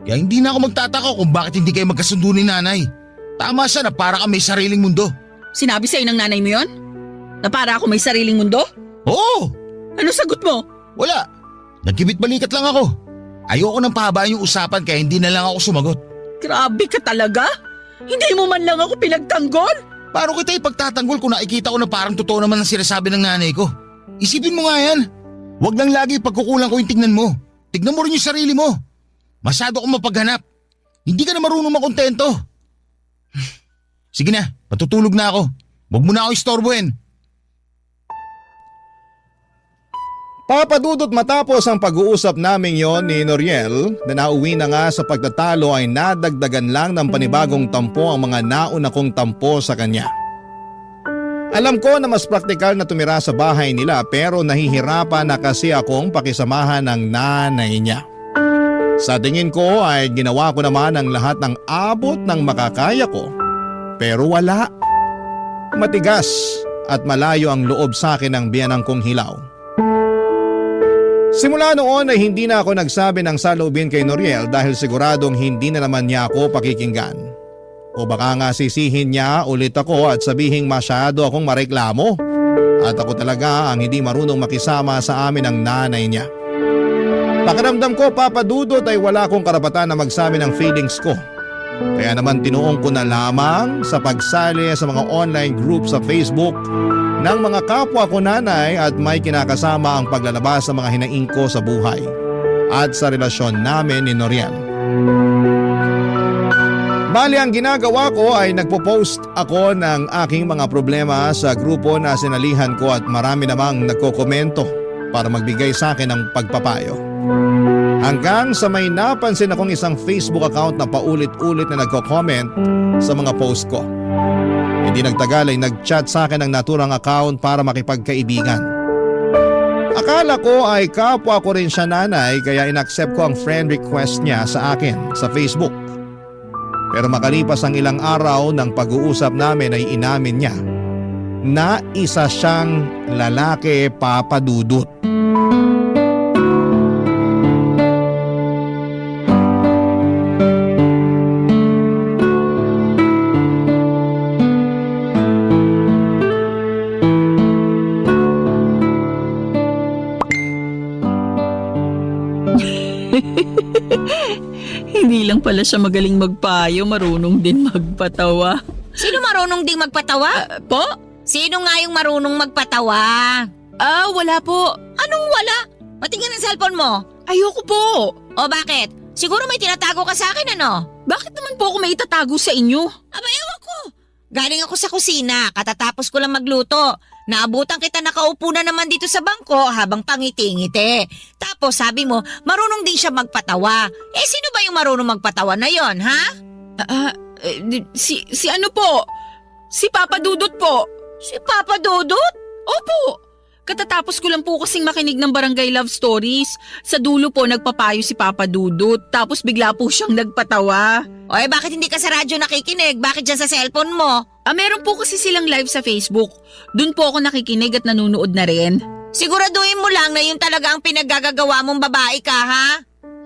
Kaya hindi na ako magtataka kung bakit hindi kayo magkasundo ni nanay. Tama siya na para ka may sariling mundo. Sinabi sa'yo ng nanay mo yon? Na para ako may sariling mundo? Oo! Ano sagot mo? Wala. Nagkibit balikat lang ako. Ayoko nang pahabaan yung usapan kaya hindi na lang ako sumagot. Grabe ka talaga? Hindi mo man lang ako pinagtanggol? Paano kita ipagtatanggol kung nakikita ko na parang totoo naman ang sinasabi ng nanay ko? Isipin mo nga yan. Huwag lang lagi pagkukulang ko yung tignan mo. Tignan mo rin yung sarili mo. Masyado akong mapaghanap. Hindi ka na marunong makontento. Sige na, patutulog na ako. Huwag mo na ako istorbohin. Papadudot matapos ang pag-uusap namin yon ni Noriel na nauwi na nga sa pagtatalo ay nadagdagan lang ng panibagong tampo ang mga nauna kong tampo sa kanya. Alam ko na mas praktikal na tumira sa bahay nila pero nahihirapan na kasi akong pakisamahan ng nanay niya. Sa tingin ko ay ginawa ko naman ang lahat ng abot ng makakaya ko pero wala. Matigas at malayo ang loob sa akin ng biyanang kong hilaw. Simula noon ay hindi na ako nagsabi ng saloobin kay Noriel dahil siguradong hindi na naman niya ako pakikinggan. O baka nga sisihin niya ulit ako at sabihing masyado akong mareklamo at ako talaga ang hindi marunong makisama sa amin ng nanay niya. Pakiramdam ko papadudot ay wala akong karapatan na magsabi ng feelings ko. Kaya naman tinuong ko na lamang sa pagsali sa mga online group sa Facebook ng mga kapwa ko nanay at may kinakasama ang paglalabas sa mga hinaing ko sa buhay at sa relasyon namin ni Noriel. Bali ang ginagawa ko ay nagpo-post ako ng aking mga problema sa grupo na sinalihan ko at marami namang nagkokomento para magbigay sa akin ng pagpapayo. Hanggang sa may napansin akong isang Facebook account na paulit-ulit na nagko-comment sa mga post ko. Hindi nagtagal ay nag-chat sa akin ang naturang account para makipagkaibigan. Akala ko ay kapwa ko rin siya nanay kaya inaccept ko ang friend request niya sa akin sa Facebook. Pero makalipas ang ilang araw ng pag-uusap namin ay inamin niya na isa siyang lalaki papadudot. Hindi lang pala siya magaling magpayo, marunong din magpatawa. Sino marunong ding magpatawa? Po? Sino nga yung marunong magpatawa? Wala po. Anong wala? Patingin ang cellphone mo. Ayoko po. O bakit? Siguro may tinatago ka sa akin ano? Bakit naman po ako may itatago sa inyo? Aba ewan ko. Galing ako sa kusina, katatapos ko lang magluto. Naabutan kita nakaupo na naman dito sa bangko habang pangiti-ngiti. Tapos sabi mo, marunong din siya magpatawa. Sino ba yung marunong magpatawa na yon, ha? Si ano po? Si Papa Dudut po. Si Papa Dudut? Opo. Katatapos ko lang po kasing makinig ng Barangay Love Stories. Sa dulo po nagpapayo si Papa Dudut. Tapos bigla po siyang nagpatawa. Bakit hindi ka sa radyo nakikinig? Bakit dyan sa cellphone mo? Meron po kasi silang live sa Facebook. Doon po ako nakikinig at nanunood na rin. Siguraduhin mo lang na yun talaga ang pinaggagawa mong babae ka, ha?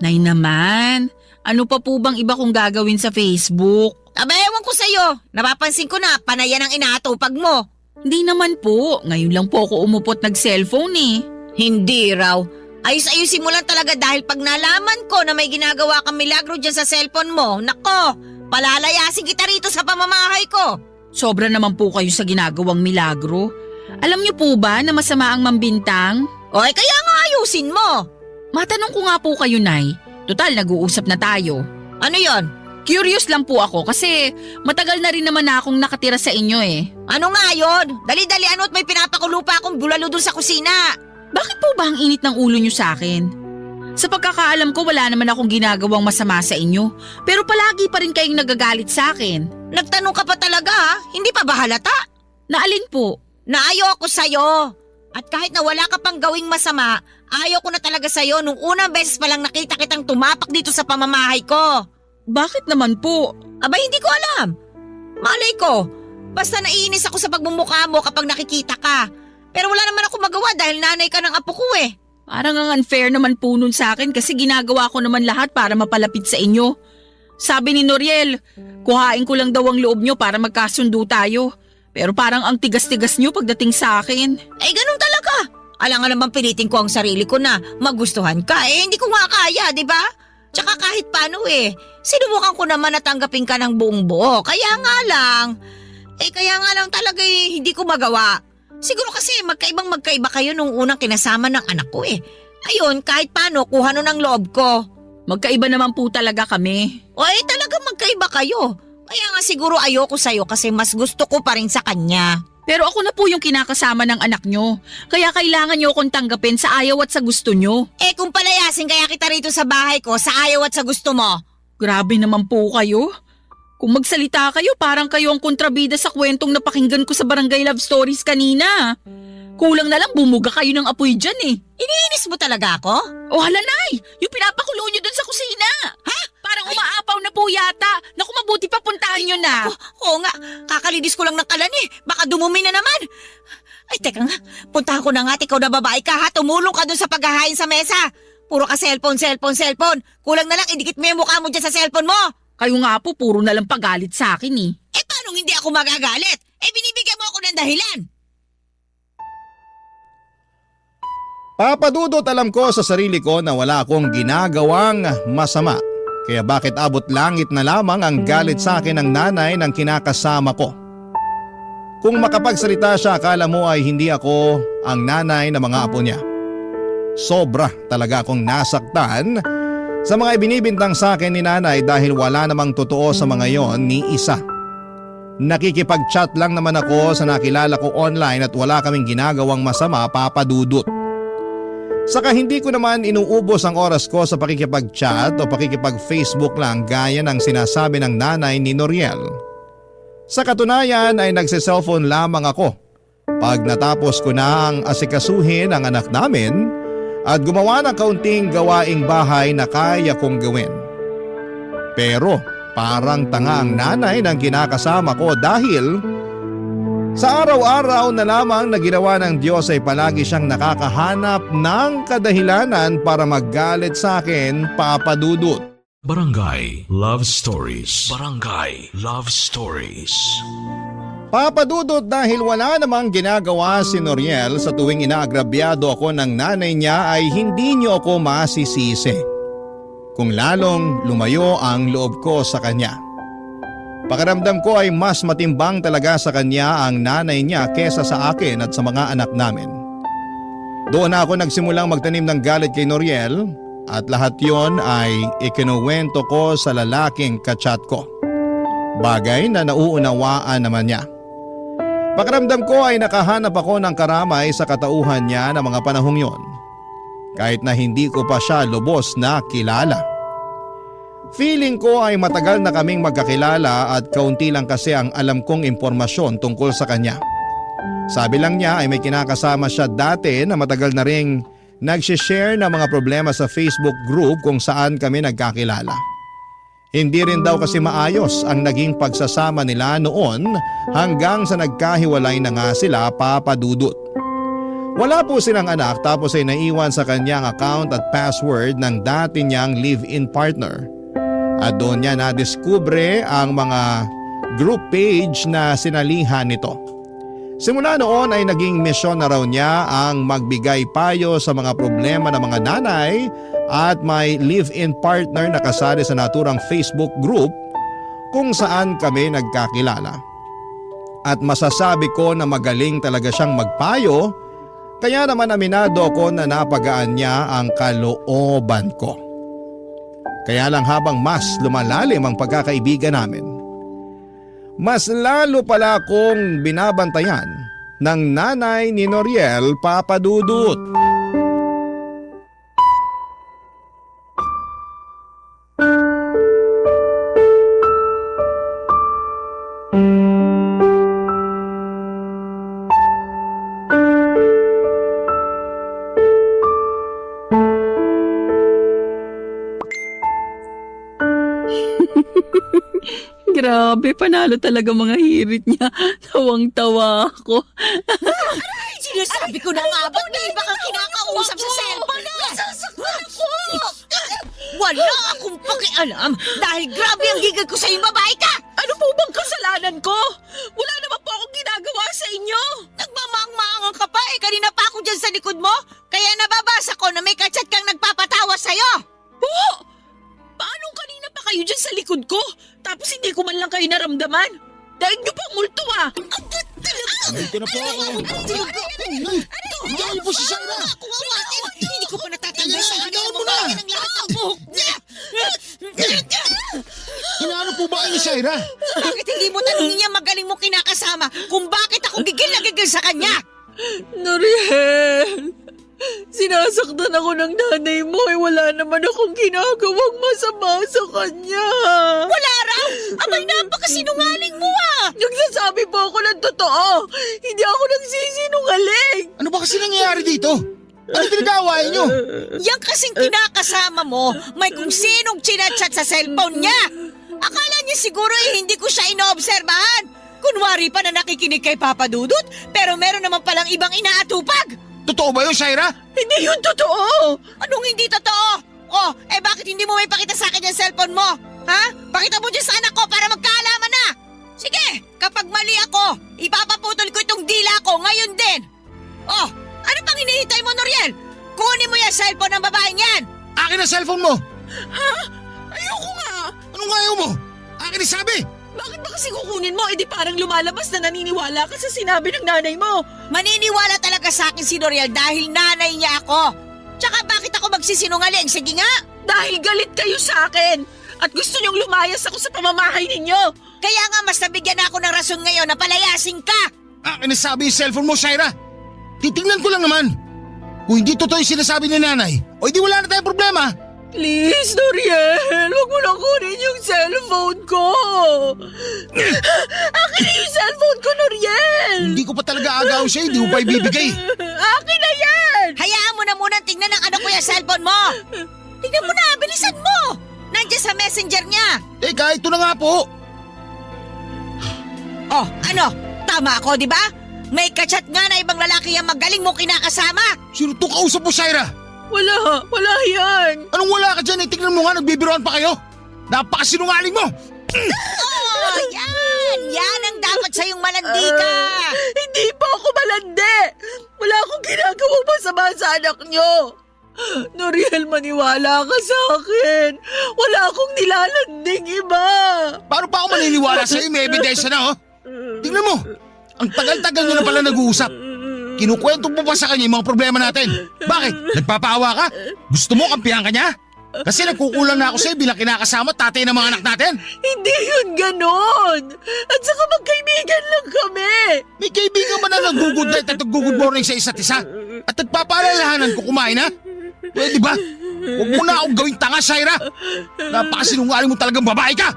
Nay naman, ano pa po bang iba kong gagawin sa Facebook? Ewan ko sa'yo. Napapansin ko na, panayan ang inaatupag mo. Hindi naman po, ngayon lang po ako umupot nag-cellphone eh. Hindi raw. Ayos-ayusin mo lang talaga dahil pag nalaman ko na may ginagawa kang milagro dyan sa cellphone mo, nako, palalayasin kita rito sa pamamahay ko. Sobra naman po kayo sa ginagawang milagro. Alam niyo po ba na masama ang mambintang? Kaya nga ayusin mo. Matanong ko nga po kayo, Nay. Total, nag-uusap na tayo. Ano yon? Curious lang po ako kasi matagal na rin naman na akong nakatira sa inyo eh. Ano nga yon? Dali-dali ano't may pinapakulo pa akong bulalo dun sa kusina. Bakit po ba ang init ng ulo niyo sa akin? Sa pagkakaalam ko wala naman akong ginagawang masama sa inyo. Pero palagi pa rin kayong nagagalit sa akin. Nagtanong ka pa talaga ha? Hindi pa ba halata? Naalin po? Na ayoko sa'yo. At kahit na wala ka pang gawing masama, ayoko na talaga sa'yo nung unang beses pa lang nakita kitang tumapak dito sa pamamahay ko. Bakit naman po? Aba, hindi ko alam. Malay ko. Basta naiinis ako sa pagmumukha mo kapag nakikita ka. Pero wala naman ako magawa dahil nanay ka ng apo ko eh. Parang ang unfair naman po nun sa akin kasi ginagawa ko naman lahat para mapalapit sa inyo. Sabi ni Noriel, kuhain ko lang daw ang loob nyo para magkasundo tayo. Pero parang ang tigas-tigas nyo pagdating sa akin. Eh, ganun talaga. Alangan naman pilitin ko ang sarili ko na magustuhan ka. Eh, hindi ko nga kaya, di ba? Tsaka kahit paano sinubukan ko naman na tanggapin ka ng buong buo. Kaya nga lang talaga hindi ko magawa. Siguro kasi magkaiba kayo nung unang kinasama ng anak ko eh. Ayun, kahit paano, kuha nun ang loob ko. Magkaiba naman po talaga kami. O talaga magkaiba kayo. Kaya nga siguro ayoko sa'yo kasi mas gusto ko pa rin sa kanya. Pero ako na po yung kinakasama ng anak nyo. Kaya kailangan nyo akong tanggapin sa ayaw at sa gusto nyo. Kung palayasin kaya kita rito sa bahay ko sa ayaw at sa gusto mo. Grabe naman po kayo. Kung magsalita kayo, parang kayo ang kontrabida sa kwentong napakinggan ko sa Barangay Love Stories kanina. Kulang na lang bumuga kayo ng apoy dyan eh. Iniinis mo talaga ako? O hala nay, yung pinapakulo nyo dun sa kusina. Ha? Parang umaapaw na po yata. Naku, mabuti pa puntahan nyo na. Oo nga, kakalidis ko lang ng kalan eh. Baka dumumi na naman. Ay, teka nga, puntahan ko na nga at ikaw na babae ka ha. Tumulong ka dun sa paghahain sa mesa. Puro ka cellphone. Kulang na lang, idikit mo yung mukha mo dyan sa cellphone mo. Kayo nga po, puro na lang pagalit sa akin eh. Paano hindi ako magagalit? Binibigyan mo ako ng dahilan. Papadudot alam ko sa sarili ko na wala akong ginagawang masama. Kaya bakit abot langit na lamang ang galit sa akin ng nanay ng kinakasama ko? Kung makapagsalita siya, akala mo ay hindi ako ang nanay ng mga apo niya. Sobra talaga akong nasaktan sa mga ibinibintang sa akin ni nanay dahil wala namang totoo sa mga yon ni isa. Nakikipag-chat lang naman ako sa nakilala ko online at wala kaming ginagawang masama, papadudot. Saka hindi ko naman inuubos ang oras ko sa pakikipag-chat o pakikipag-Facebook lang gaya ng sinasabi ng nanay ni Noriel. Sa katunayan ay nagsiselfone lamang ako pag natapos ko na ang asikasuhin ang anak namin at gumawa ng kaunting gawaing bahay na kaya kong gawin. Pero parang tanga ang nanay ng kinakasama ko dahil sa araw-araw na lamang na ginawa ng Diyos ay palagi siyang nakakahanap ng kadahilanan para maggalit sa akin, papadudot. Barangay Love Stories. Barangay Love Stories. Papadudot dahil wala namang ginagawa si Noriel sa tuwing inaagrabyado ako ng nanay niya ay hindi niyo ako masisisi. Kung lalong lumayo ang loob ko sa kanya. Pakiramdam ko ay mas matimbang talaga sa kanya ang nanay niya kesa sa akin at sa mga anak namin. Doon ako nagsimulang magtanim ng galit kay Noriel at lahat yon ay ikinuwento ko sa lalaking kachat ko. Bagay na nauunawaan naman niya. Pakiramdam ko ay nakahanap ako ng karamay sa katauhan niya ng mga panahong yon. Kahit na hindi ko pa siya lubos na kilala. Feeling ko ay matagal na kaming magkakilala at kaunti lang kasi ang alam kong impormasyon tungkol sa kanya. Sabi lang niya ay may kinakasama siya dati na matagal na ring nagsishare ng mga problema sa Facebook group kung saan kami nagkakilala. Hindi rin daw kasi maayos ang naging pagsasama nila noon hanggang sa nagkahiwalay na nga sila, papadudot. Wala po silang anak tapos ay naiwan sa kanyang account at password ng dati niyang live-in partner. At doon niya nadiskubre ang mga group page na sinalihan nito. Simula noon ay naging misyon na raw niya ang magbigay payo sa mga problema ng mga nanay at may live-in partner na kasali sa naturang Facebook group kung saan kami nagkakilala. At masasabi ko na magaling talaga siyang magpayo, kaya naman aminado ako na napagaan niya ang kalooban ko. Kaya lang habang mas lumalalim ang pagkakaibigan namin, mas lalo pala akong binabantayan ng nanay ni Noriel, papadudot. Grabe, panalo talaga mga hirit niya. Tawang-tawa ako. Sinasabi ko na nga, ba't may iba kang kinakausap sa cellphone na? Wala akong pakialam dahil grabe ang gigil ko sa'yo, babae ka! Ano po bang kasalanan ko? Wala naman po akong ginagawa sa inyo. Nagmamaang-maangan ka pa kanina pa ako dyan sa likod mo. Kaya nababasa ko na may kachat kang nagpapatawa sa'yo. Po! Paano kanina pa kayo dyan sa likod ko? Tapos hindi ko man lang kayo naramdaman? Dahil niyo pang multo ah! Dito na po ako. Hindi po si Shaira. Hindi ko pa natatanggal sa kanya mo na ng lahat ng buhok niya. Inaano po ba kayo ni Shaira? Bakit hindi mo tanongin niya magaling mo kinakasama kung bakit ako gigil na gigil sa kanya? Noriel, sinasaktan ako ng nanay mo wala naman akong ginagawang masama sa kanya. Wala raw! Abay, napakasinungaling mo ah! Nagsasabi po ako ng totoo. Hindi ako nagsisinungaling. Ano ba kasi nangyayari dito? Ano pinag-aawayan nyo? Yan kasing kinakasama mo, may kung sinong chinachat sa cellphone niya. Akala niya siguro hindi ko siya inoobserbahan. Kunwari pa na nakikinig kay Papa Dudut, pero meron naman palang ibang inaatupag. Totoo ba yun, Shaira? Hindi yun totoo. Anong hindi totoo? Oh, bakit hindi mo may pakita sa akin yung cellphone mo? Ha? Pakita mo dyan sa anak ko para magkaalaman na. Sige, kapag mali ako, ipapaputol ko itong dila ko ngayon din. Oh, ano pang hinihintay mo, Noriel? Kunin mo yung cellphone ng babaeng yan. Akin ang cellphone mo! Ha? Ayoko nga. Anong ayaw mo? Akin ang sabi! Bakit ba kasi kukunin mo? Di parang lumalabas na naniniwala ka sa sinabi ng nanay mo. Maniniwala talaga sa akin si Noriel dahil nanay niya ako. Tsaka bakit ako magsisinungaling? Sige nga. Dahil galit kayo sa akin. At gusto niyong lumayas ako sa pamamahay ninyo. Kaya nga mas nabigyan ako ng rason ngayon na palayasin ka. Akin ang sabi yung cellphone mo, Shaira! Titingnan ko lang naman. Kung hindi totoo yung sinasabi ni nanay, o hindi wala na tayong problema. Please, Noriel, huwag mo lang kunin yung cellphone ko. Akin na yung cellphone ko, Noriel. Hindi ko pa talaga agaw sa'yo, hindi mo pa ibibigay. Akin na yan. Hayaan mo na munang tingnan ng anak ko yung cellphone mo. Tingnan mo na, bilisan mo. Nandiyan sa messenger niya. Teka, ito na nga po. Oh, ano? Tama ako, di ba? May kachat nga na ibang lalaki yung magaling mo kinakasama. Sino itong kausap mo, Shaira? Wala yan. Anong wala ka dyan? Tingnan mo nga, nagbibiroan pa kayo. Napakasinungaling mo. Oh, yan! Yan ang dapat sa'yong malandi ka. Hindi po ako malandi. Wala akong ginagawang masama sa anak nyo. Noriel, maniwala ka sa akin. Wala akong nilalanding iba. Paano pa ako maniniwala sa'yo? May ebidensya na, oh. Tingnan mo, ang tagal-tagal nyo na pala nag-uusap. Kinukwento mo pa sa kanya yung mga problema natin. Bakit? Nagpapaawa ka? Gusto mo kampihan ka niya? Kasi nagkukulang na ako sa'yo bilang kinakasama at tatay ng mga anak natin. Hindi yun ganon. At saka magkaibigan lang kami. May kaibigan man na nag-good night at nag-good morning sa isa't isa. At nagpapaalalahanan ko kumain, ha? Pwede ba? Huwag mo na akong gawing tanga, Shaira. Napakasinungaling mo talagang babae ka.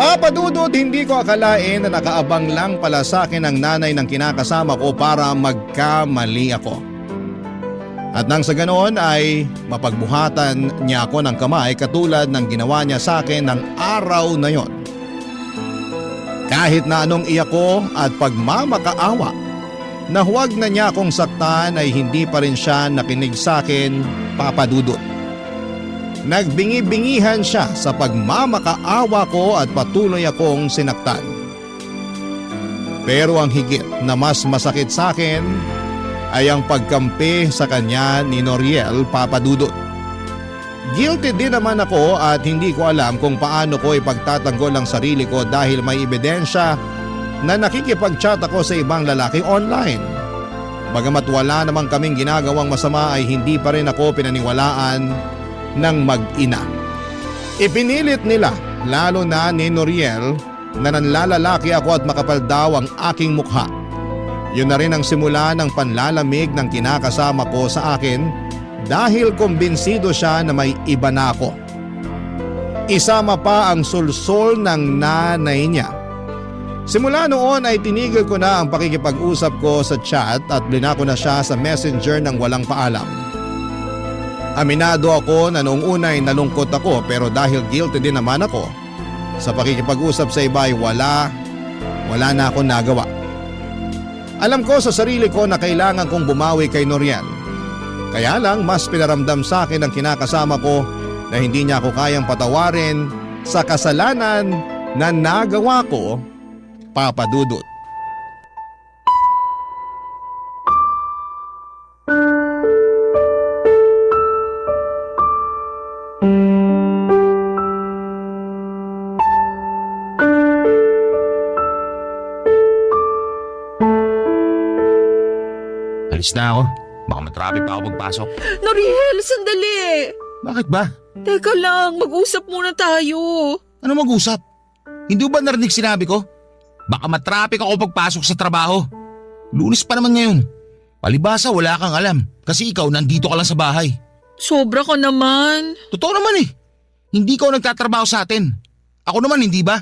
Papadudod, hindi ko akalain na nakaabang lang pala sa akin ang nanay ng kinakasama ko para magkamali ako. At nang sa ganoon ay mapagbuhatan niya ako ng kamay katulad ng ginawa niya sa akin ng araw na yon. Kahit na anong iyak ko at pagmamakaawa na huwag na niya akong saktan ay hindi pa rin siya nakinig sa akin, Papadudod. Nagbingi-bingihan siya sa pagmamakaawa ko at patuloy akong sinaktan. Pero ang higit na mas masakit sa akin ay ang pagkampi sa kanya ni Noriel, Papadudod. Guilty din naman ako at hindi ko alam kung paano ko ipagtatanggol ang sarili ko dahil may ebidensya na nakikipag-chat ako sa ibang lalaki online. Bagamat wala namang kaming ginagawang masama ay hindi pa rin ako pinaniwalaan ng mag-ina. Ipinilit nila, lalo na ni Noriel, na nanlalalaki ako at makapal daw ang aking mukha. Yun na rin ang simula ng panlalamig ng kinakasama ko sa akin dahil kumbinsido siya na may iba na ako. Isama pa ang sulsol ng nanay niya. Simula noon ay tinigil ko na ang pakikipag-usap ko sa chat at blinako na siya sa messenger ng walang paalam. Aminado ako na noong una ay nalungkot ako pero dahil guilty din naman ako sa pakikipag-usap sa iba ay wala na akong nagawa. Alam ko sa sarili ko na kailangan kong bumawi kay Noriel. Kaya lang mas pinaramdam sa akin ang kinakasama ko na hindi niya ako kayang patawarin sa kasalanan na nagawa ko, Papa Dudut. Alis na ako. Baka matraffic pa ako pagpasok. Noriel, sandali. Bakit ba? Teka lang, mag-usap muna tayo. Ano mag-usap? Hindi ba narinig sinabi ko? Baka matraffic ako pagpasok sa trabaho. Lunes pa naman ngayon. Palibasa wala kang alam kasi ikaw nandito ka lang sa bahay. Sobra ka naman. Totoo naman eh. Hindi ka nagtatrabaho sa atin. Ako naman hindi ba?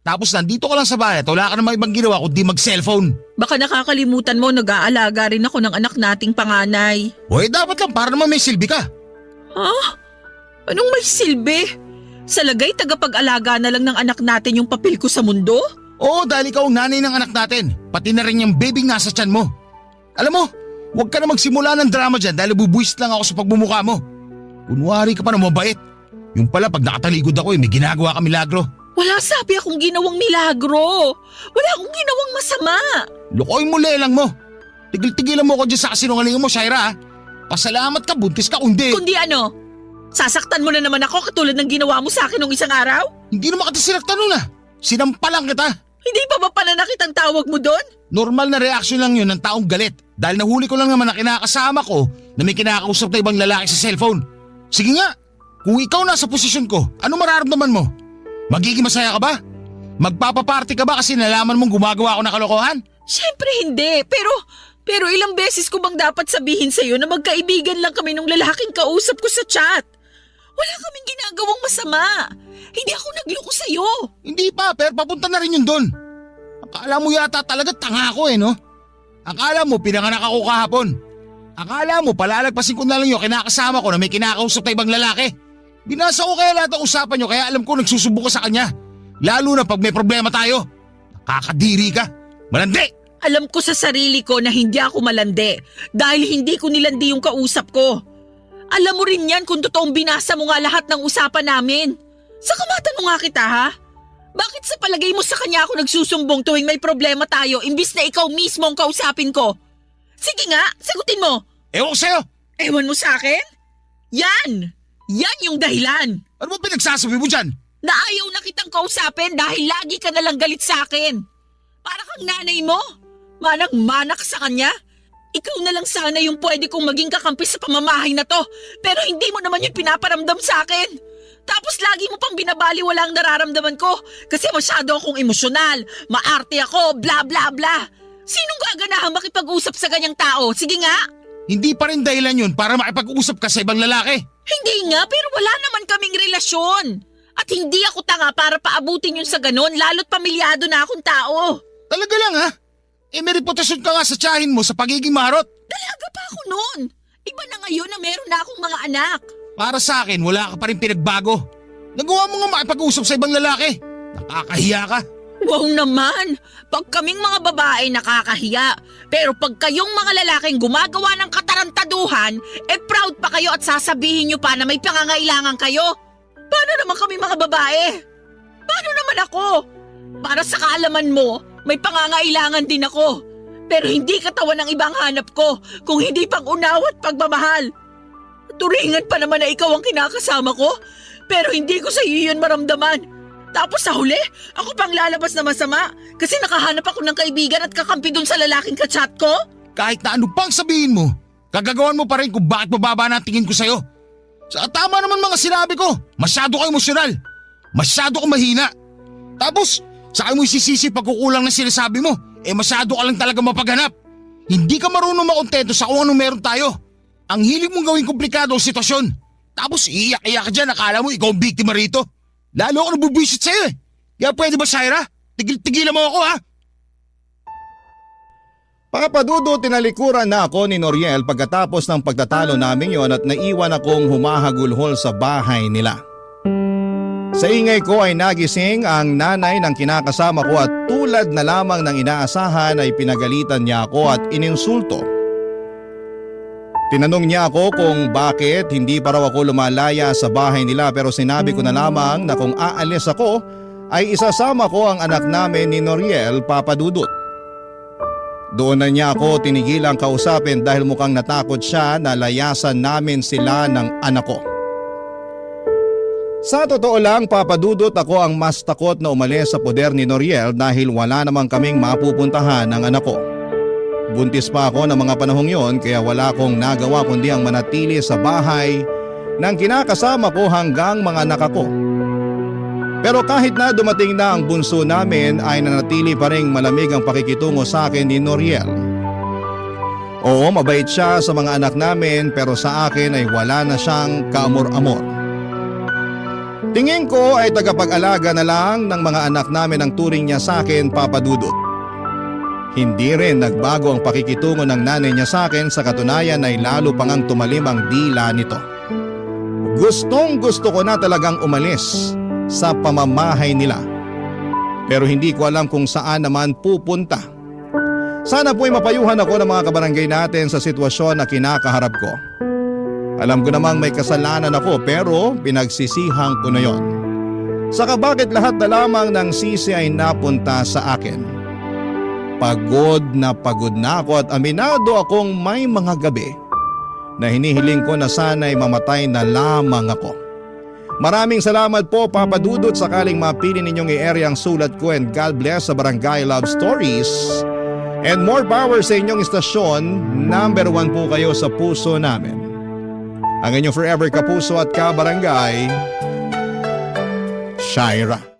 Tapos nandito ka lang sa bahay at wala ka namang ibang ginawa kundi mag-cellphone. Baka nakakalimutan mo, nag-aalaga rin ako ng anak nating panganay. O dapat lang para naman may silbi ka. Ha? Anong may silbi? Sa lagay tagapag-alaga na lang ng anak natin yung papel ko sa mundo? Oo, dahil ikaw ang nanay ng anak natin. Pati na rin yung baby nasa tiyan mo. Alam mo, huwag ka na magsimula ng drama dyan dahil bubuwis lang ako sa pagmumukha mo. Kunwari ka pa na mabait. Yung pala pag nakataligod ako may ginagawa ka milagro. Wala sabi akong ginawang milagro. Wala akong ginawang masama. Lukoy mo lelang mo. Tigil-tigilan mo ko dyan sa kasinungalingan mo, Shaira. Pasalamat ka, buntis ka, kundi. Kundi ano? Sasaktan mo na naman ako katulad ng ginawa mo sa akin nung isang araw? Hindi naman kita sinaktan nun ah. Sinampalan kita. Hindi pa ba pananakit ang tawag mo doon? Normal na reaksyon lang yun ng taong galit. Dahil nahuli ko lang naman na kinakasama ko na may kinakausap na ibang lalaki sa cellphone. Sige nga, kung ikaw nasa posisyon ko, ano mararamdaman mo? Magiging masaya ka ba? Magpapaparty ka ba kasi nalaman mong gumagawa ako ng kalokohan? Siyempre hindi, pero ilang beses ko bang dapat sabihin sa'yo na magkaibigan lang kami nung lalaking kausap ko sa chat? Wala kaming ginagawang masama. Hindi ako nagloko sa'yo. Hindi pa, pero papunta na rin yun doon. Akala mo yata talaga tanga ako no? Akala mo pinanganak ako kahapon. Akala mo palalagpasin ko na lang yung kinakasama ko na may kinakausap na ibang lalaki. Binasa ko kaya lahat ng usapan nyo kaya alam ko nagsusubo ka sa kanya. Lalo na pag may problema tayo. Nakakadiri ka. Malandi! Alam ko sa sarili ko na hindi ako malandi dahil hindi ko nilandi yung kausap ko. Alam mo rin yan kung totoong binasa mo nga lahat ng usapan namin. Saka matanong nga kita ha? Bakit sa palagay mo sa kanya ako nagsusumbong tuwing may problema tayo imbis na ikaw mismo ang kausapin ko? Sige nga, sagutin mo. Ewan ko sa'yo. Ewan mo sa akin? Yan! Yan yung dahilan. Ano ba pinagsasabi mo dyan? Na ayaw na kitang kausapin dahil lagi ka nalang galit sa akin. Para kang nanay mo. Manang-manak sa kanya. Ikaw na lang sana yung pwede kong maging kakampi sa pamamahay na to. Pero hindi mo naman yung pinaparamdam sa akin. Tapos lagi mo pang binabaliwala ang nararamdaman ko. Kasi masyado akong emosyonal. Maarte ako, bla bla bla. Sinong gaganahang makipag-usap sa ganyang tao? Sige nga. Hindi pa rin dahilan yun para makipag-usap ka sa ibang lalaki. Hindi nga, pero wala naman kaming relasyon. At hindi ako tanga para paabutin yun sa ganon, lalo't pamilyado na akong tao. Talaga lang ha? May reputasyon ka nga sa tiyahin mo sa pagiging marot. Dalaga pa ako noon. Iba na ngayon na meron na akong mga anak. Para sa akin, wala ka pa rin pinagbago. Nagawa mo nga makipag-usap sa ibang lalaki. Nakakahiya ka. Wow naman, pag kaming mga babae nakakahiya. Pero pag kayong mga lalaking gumagawa ng katarantaduhan, proud pa kayo at sasabihin nyo pa na may pangangailangan kayo. Paano naman kami mga babae? Paano naman ako? Para sa kaalaman mo, may pangangailangan din ako. Pero hindi katawan ng ibang hanap ko, kung hindi pang unawa at pagmamahal. Turingan pa naman na ikaw ang kinakasama ko, pero hindi ko sa iyo yun maramdaman. Tapos sa huli, ako pang lalabas na masama kasi nakahanap ako ng kaibigan at kakampi dun sa lalaking kachat ko? Kahit na ano pang sabihin mo, gagagawan mo pa rin kung bakit mababa na ang tingin ko sa'yo. Sa tama naman mga sinabi ko, masyado ka emosyonal. Masyado ka mahina. Tapos, saka mo isisisi pagkukulang na sinasabi mo, masyado ka lang talaga mapaghanap. Hindi ka marunong makontento sa kung anong meron tayo. Ang hilig mong gawing komplikado ang sitwasyon. Tapos iiyak-iyak ka dyan, akala mo ikaw ang biktima rito. Lalo ako nabubwisit sa'yo Kaya pwede ba, Shaira? Tigil-tigilan mo ako ha? Papadudot, tinalikuran na ako ni Noriel pagkatapos ng pagtatalo namin yon at naiwan akong humahagulhol sa bahay nila. Sa ingay ko ay nagising ang nanay ng kinakasama ko at tulad na lamang ng inaasahan ay pinagalitan niya ako at ininsulto. Tinanong niya ako kung bakit hindi pa raw ako lumalaya sa bahay nila pero sinabi ko na lamang na kung aalis ako ay isasama ko ang anak namin ni Noriel, Papadudot. Doon na niya ako tinigilang kausapin dahil mukhang natakot siya na layasan namin sila ng anak ko. Sa totoo lang, Papadudot, ako ang mas takot na umalis sa poder ni Noriel dahil wala namang kaming mapupuntahan ng anak ko. Buntis pa ako ng mga panahong yon kaya wala akong nagawa kundi ang manatili sa bahay ng kinakasama ko hanggang mga anak ko. Pero kahit na dumating na ang bunso namin ay nanatili pa ring malamig ang pakikitungo sa akin ni Noriel. Oo, mabait siya sa mga anak namin pero sa akin ay wala na siyang kaamor-amor. Tingin ko ay tagapag-alaga na lang ng mga anak namin ang turing niya sa akin, Papadudot. Hindi rin nagbago ang pakikitungo ng nanay niya sa akin, sa katunayan ay lalo pang ang tumalim ang dila nito. Gustong gusto ko na talagang umalis sa pamamahay nila. Pero hindi ko alam kung saan naman pupunta. Sana po'y mapayuhan ako ng mga kabarangay natin sa sitwasyon na kinakaharap ko. Alam ko namang may kasalanan ako pero pinagsisihang ko na yon. Saka bakit lahat na lamang ng sisi ay napunta sa akin? Pagod na ako at aminado akong may mga gabi na hinihiling ko na sana'y mamatay na lamang ako. Maraming salamat po, Papadudot, sakaling mapili ninyong i-area ang sulat ko, and God bless sa Barangay Love Stories. And more power sa inyong istasyon, number 1 po kayo sa puso namin. Ang inyong forever kapuso at kabarangay, Shaira.